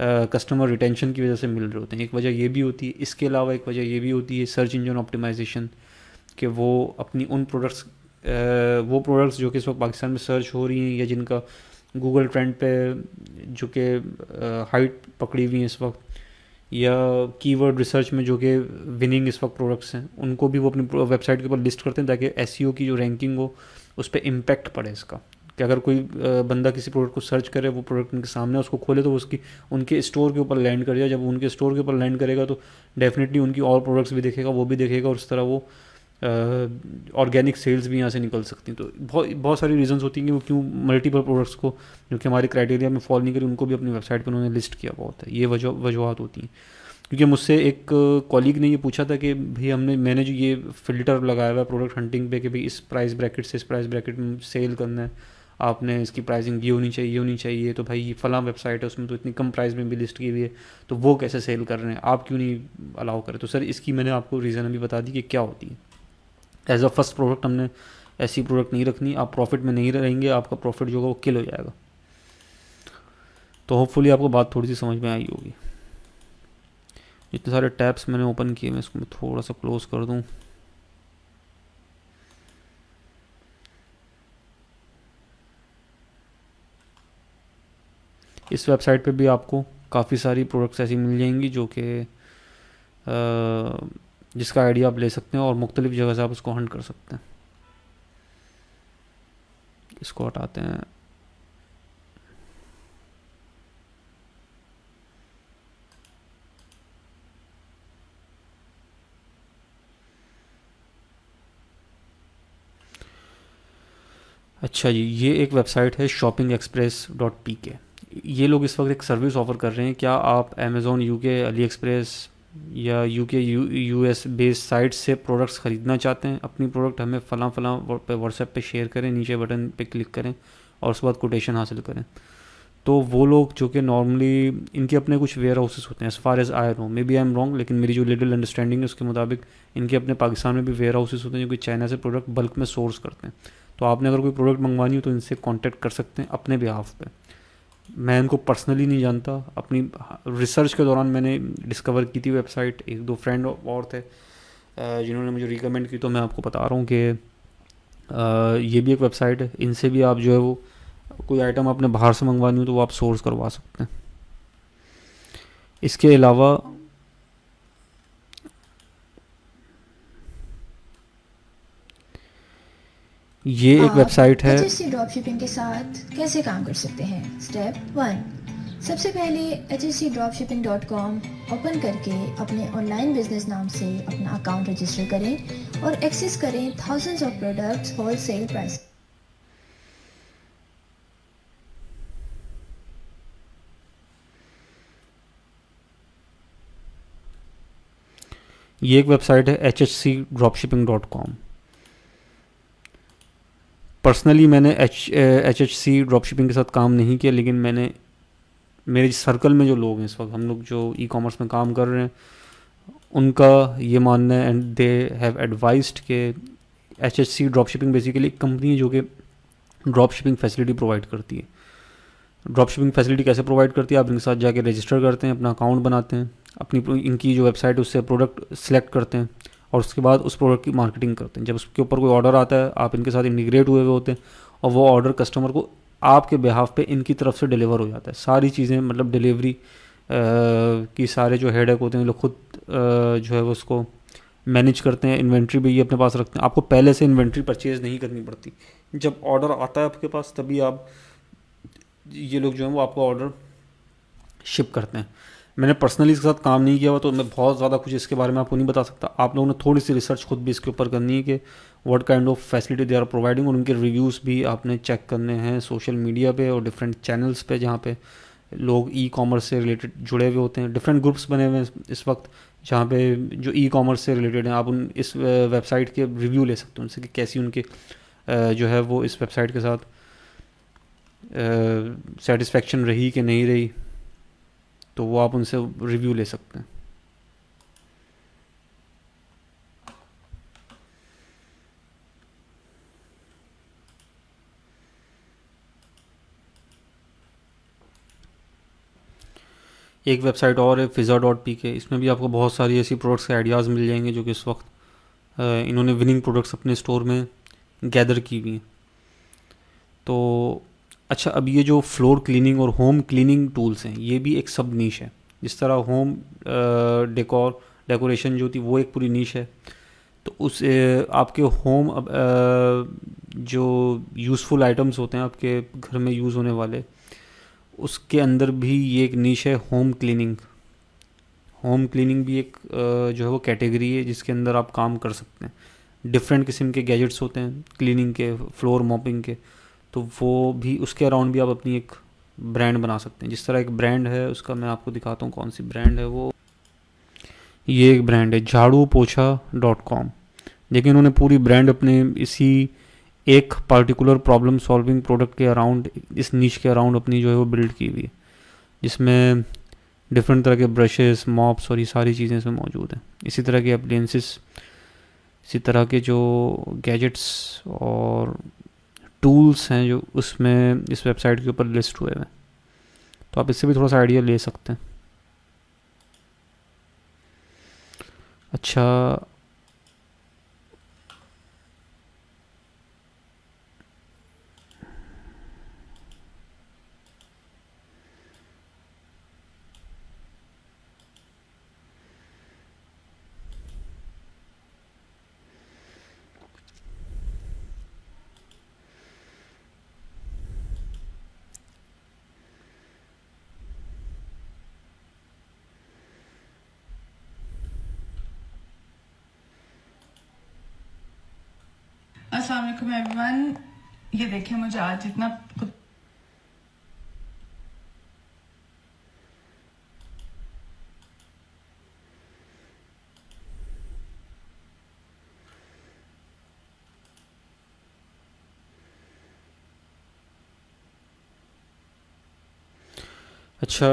कस्टमर रिटेंशन की वजह से मिल रहे होते हैं। एक वजह ये भी होती है। इसके अलावा एक वजह ये भी होती है सर्च इंजन ऑप्टिमाइजेशन, कि वो अपनी उन प्रोडक्ट्स जो कि इस वक्त पाकिस्तान में सर्च हो रही हैं, या जिनका गूगल ट्रेंड पे जो कि हाइट पकड़ी हुई है इस वक्त, या कीवर्ड रिसर्च में जो कि विनिंग इस वक्त प्रोडक्ट्स हैं, उनको भी वो अपनी वेबसाइट के ऊपर लिस्ट करते हैं, ताकि एसईओ की जो रैंकिंग हो उस पर इम्पैक्ट पड़े इसका। कि अगर कोई बंदा किसी प्रोडक्ट को सर्च करे, वो प्रोडक्ट उनके सामने उसको खोले, तो उसकी उनके स्टोर के ऊपर लैंड कर जाए। जब उनके स्टोर के ऊपर लैंड करेगा तो डेफिनेटली उनकी और प्रोडक्ट्स भी देखेगा, वो भी देखेगा, और इस तरह वो ऑर्गेनिक सेल्स भी यहाँ से निकल सकती हैं। तो बहुत सारी रीजंस होती हैं कि वो क्यों मल्टीपल प्रोडक्ट्स को जो कि हमारे क्राइटेरिया में फॉलो नहीं करी, उनको भी अपनी वेबसाइट पर उन्होंने लिस्ट किया बहुत है। ये वजूहत होती हैं। क्योंकि मुझसे एक कॉलीग ने ये पूछा था कि भाई मैंने जो ये फ़िल्टर लगाया हुआ है प्रोडक्ट हंटिंग पे कि भाई इस प्राइस ब्रैकेट से इस प्राइस ब्रैकेट में सेल करना है, आपने इसकी प्राइसिंग ये होनी चाहिए, ये होनी चाहिए, तो भाई ये फ़लाँ वेबसाइट है उसमें तो इतनी कम प्राइस में भी लिस्ट की हुई है, तो वो कैसे सेल कर रहे हैं, आप क्यों नहीं अलाउ करें। तो सर इसकी मैंने आपको रीज़न अभी बता दी कि क्या होती है। एज अ फर्स्ट प्रोडक्ट हमने ऐसी प्रोडक्ट नहीं रखनी, आप प्रॉफिट में नहीं रहेंगे, आपका प्रॉफिट जो होगा वो किल हो जाएगा। तो होपफुली आपको बात थोड़ी सी समझ में आई होगी। इतने सारे टैब्स मैंने ओपन किए, मैं इसको थोड़ा सा क्लोज कर दूं। इस वेबसाइट पे भी आपको काफ़ी सारी प्रोडक्ट्स ऐसी मिल जाएंगी जो कि जिसका आइडिया आप ले सकते हैं, और मुख्तलिफ जगह से आप उसको हंट कर सकते हैं। इसको हटाते हैं। अच्छा जी, ये एक वेबसाइट है shoppingexpress.pk। ये लोग इस वक्त एक सर्विस ऑफ़र कर रहे हैं। क्या आप अमेज़ॉन यूके, अली एक्सप्रेस या यूके यूएस बेस्ड साइट से प्रोडक्ट्स ख़रीदना चाहते हैं? अपनी प्रोडक्ट हमें फ़लाँ पे व्हाट्सएप पे शेयर करें, नीचे बटन पे क्लिक करें और उसके बाद कोटेशन हासिल करें। तो वो लोग जो कि नॉर्मली इनके अपने कुछ वेयर हाउसेस होते हैं, as far as I know, maybe I am wrong, लेकिन मेरी जो लिटिल अंडरस्टैंडिंग है उसके मुताबिक इनके अपने पाकिस्तान में भी वेयर हाउसेस होते हैं जो कि चाइना से प्रोडक्ट बल्क में सोर्स करते हैं। तो आपने अगर कोई प्रोडक्ट मंगवानी हो तो इनसे कांटेक्ट कर सकते हैं अपने बिहाफ पे। मैं इनको पर्सनली नहीं जानता, अपनी रिसर्च के दौरान मैंने डिस्कवर की थी वेबसाइट, एक दो फ्रेंड और थे जिन्होंने मुझे रिकमेंड की, तो मैं आपको बता रहा हूँ कि ये भी एक वेबसाइट है। इनसे भी आप जो है वो कोई आइटम आपने बाहर से मंगवानी हो तो वो आप सोर्स करवा सकते हैं। इसके अलावा ये एक वेबसाइट है। HSC ड्रॉपशिपिंग के साथ कैसे काम कर सकते हैं? स्टेप 1, सबसे पहले hscdropshipping.com ओपन करके अपने ऑनलाइन बिजनेस नाम से अपना अकाउंट रजिस्टर करें और एक्सेस करें thousands of products wholesale price. ये एक वेबसाइट है hscdropshipping.com। पर्सनली मैंने HHC ड्रॉपशिपिंग के साथ काम नहीं किया, लेकिन मेरे सर्कल में जो लोग हैं इस वक्त, हम लोग जो ई कॉमर्स में काम कर रहे हैं, उनका ये मानना है एंड दे हैव एडवाइज्ड के HHC ड्रॉपशिपिंग बेसिकली एक कंपनी है जो कि ड्रॉपशिपिंग फैसिलिटी प्रोवाइड करती है। ड्रॉप शिपिंग फैसिलिटी कैसे प्रोवाइड करती है, आप इनके साथ जाके रजिस्टर करते हैं, अपना अकाउंट बनाते हैं, अपनी इनकी जो वेबसाइट है उससे प्रोडक्ट सेलेक्ट करते हैं और उसके बाद उस प्रोडक्ट की मार्केटिंग करते हैं। जब उसके ऊपर कोई ऑर्डर आता है आप इनके साथ इंटीग्रेट हुए होते हैं और वो ऑर्डर कस्टमर को आपके बिहाफ पे इनकी तरफ से डिलीवर हो जाता है। सारी चीज़ें मतलब डिलीवरी की सारे जो हेडेक होते हैं लोग खुद जो है वो उसको मैनेज करते हैं। इन्वेंट्री भी ये अपने पास रखते हैं, आपको पहले से इन्वेंट्री परचेज़ नहीं करनी पड़ती। जब ऑर्डर आता है आपके पास तभी आप ये लोग जो हैं वो आपको ऑर्डर शिप करते हैं। मैंने पर्सनली इसके साथ काम नहीं किया हुआ तो मैं बहुत ज़्यादा कुछ इसके बारे में आपको नहीं बता सकता। आप लोगों ने थोड़ी सी रिसर्च खुद भी इसके ऊपर करनी है कि what kind of facility they are providing, और उनके रिव्यूज़ भी आपने चेक करने हैं सोशल मीडिया पे और डिफरेंट चैनल्स पे जहाँ पे लोग ई कॉमर्स से रिलेटेड जुड़े हुए होते हैं। डिफरेंट ग्रुप्स बने हुए हैं इस वक्त जहाँ पे जो ई कॉमर्स से रिलेटेड हैं। आप उन इस वेबसाइट के रिव्यू ले सकते हैं उनसे कि कैसी उनके जो है वो इस वेबसाइट के साथ सेटिस्फेक्शन रही कि नहीं रही, तो वो आप उनसे रिव्यू ले सकते हैं। एक वेबसाइट और है fiza.pk, इसमें भी आपको बहुत सारी ऐसी प्रोडक्ट्स के आइडियाज़ मिल जाएंगे जो कि इस वक्त इन्होंने विनिंग प्रोडक्ट्स अपने स्टोर में गैदर की हुई हैं। तो अच्छा, अब ये जो फ्लोर क्लीनिंग और होम क्लीनिंग टूल्स हैं ये भी एक सब नीश है। जिस तरह होम डेकोरेशन जो थी वो एक पूरी नीश है, तो उस आपके होम जो यूज़फुल आइटम्स होते हैं आपके घर में यूज़ होने वाले, उसके अंदर भी ये एक नीश है होम क्लीनिंग। होम क्लीनिंग भी एक जो है वो कैटेगरी है जिसके अंदर आप काम कर सकते हैं। डिफरेंट किस्म के गैजेट्स होते हैं क्लीनिंग के, फ्लोर मॉपिंग के, तो वो भी उसके अराउंड भी आप अपनी एक ब्रांड बना सकते हैं। जिस तरह एक ब्रांड है उसका मैं आपको दिखाता हूँ कौन सी ब्रांड है वो। ये एक ब्रांड है झाड़ूपोछा.com। देखिए इन्होंने पूरी ब्रांड अपने इसी एक पार्टिकुलर प्रॉब्लम सॉल्विंग प्रोडक्ट के अराउंड, इस नीश के अराउंड अपनी जो है वो बिल्ड की हुई है, जिसमें डिफरेंट तरह के ब्रशेस, मॉप्स और ये सारी चीज़ें इसमें मौजूद हैं। इसी तरह के अप्लायंसेस, इसी तरह के जो गैजेट्स और टूल्स हैं जो उसमें इस वेबसाइट के ऊपर लिस्ट हुए हैं, तो आप इससे भी थोड़ा सा आइडिया ले सकते हैं। अच्छा, अस्सलाम वालेकुम एवरीवन। ये देखिए मुझे आज इतना अच्छा,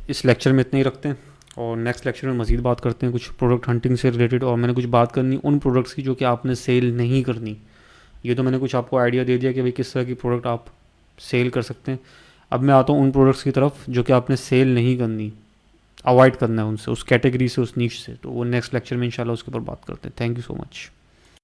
इस लेक्चर में इतना ही रखते हैं और नेक्स्ट लेक्चर में मज़ीद बात करते हैं कुछ प्रोडक्ट हंटिंग से रिलेटेड। और मैंने कुछ बात करनी उन प्रोडक्ट्स की जो कि आपने सेल नहीं करनी। ये तो मैंने कुछ आपको आइडिया दे दिया कि भाई किस तरह की प्रोडक्ट आप सेल कर सकते हैं। अब मैं आता हूँ उन प्रोडक्ट्स की तरफ जो कि आपने सेल नहीं करनी, अवॉइड करना है उनसे, उस कैटेगरी से, उस नीश से। तो वो नेक्स्ट लेक्चर में इंशाल्लाह उसके ऊपर बात करते हैं। Thank you so much.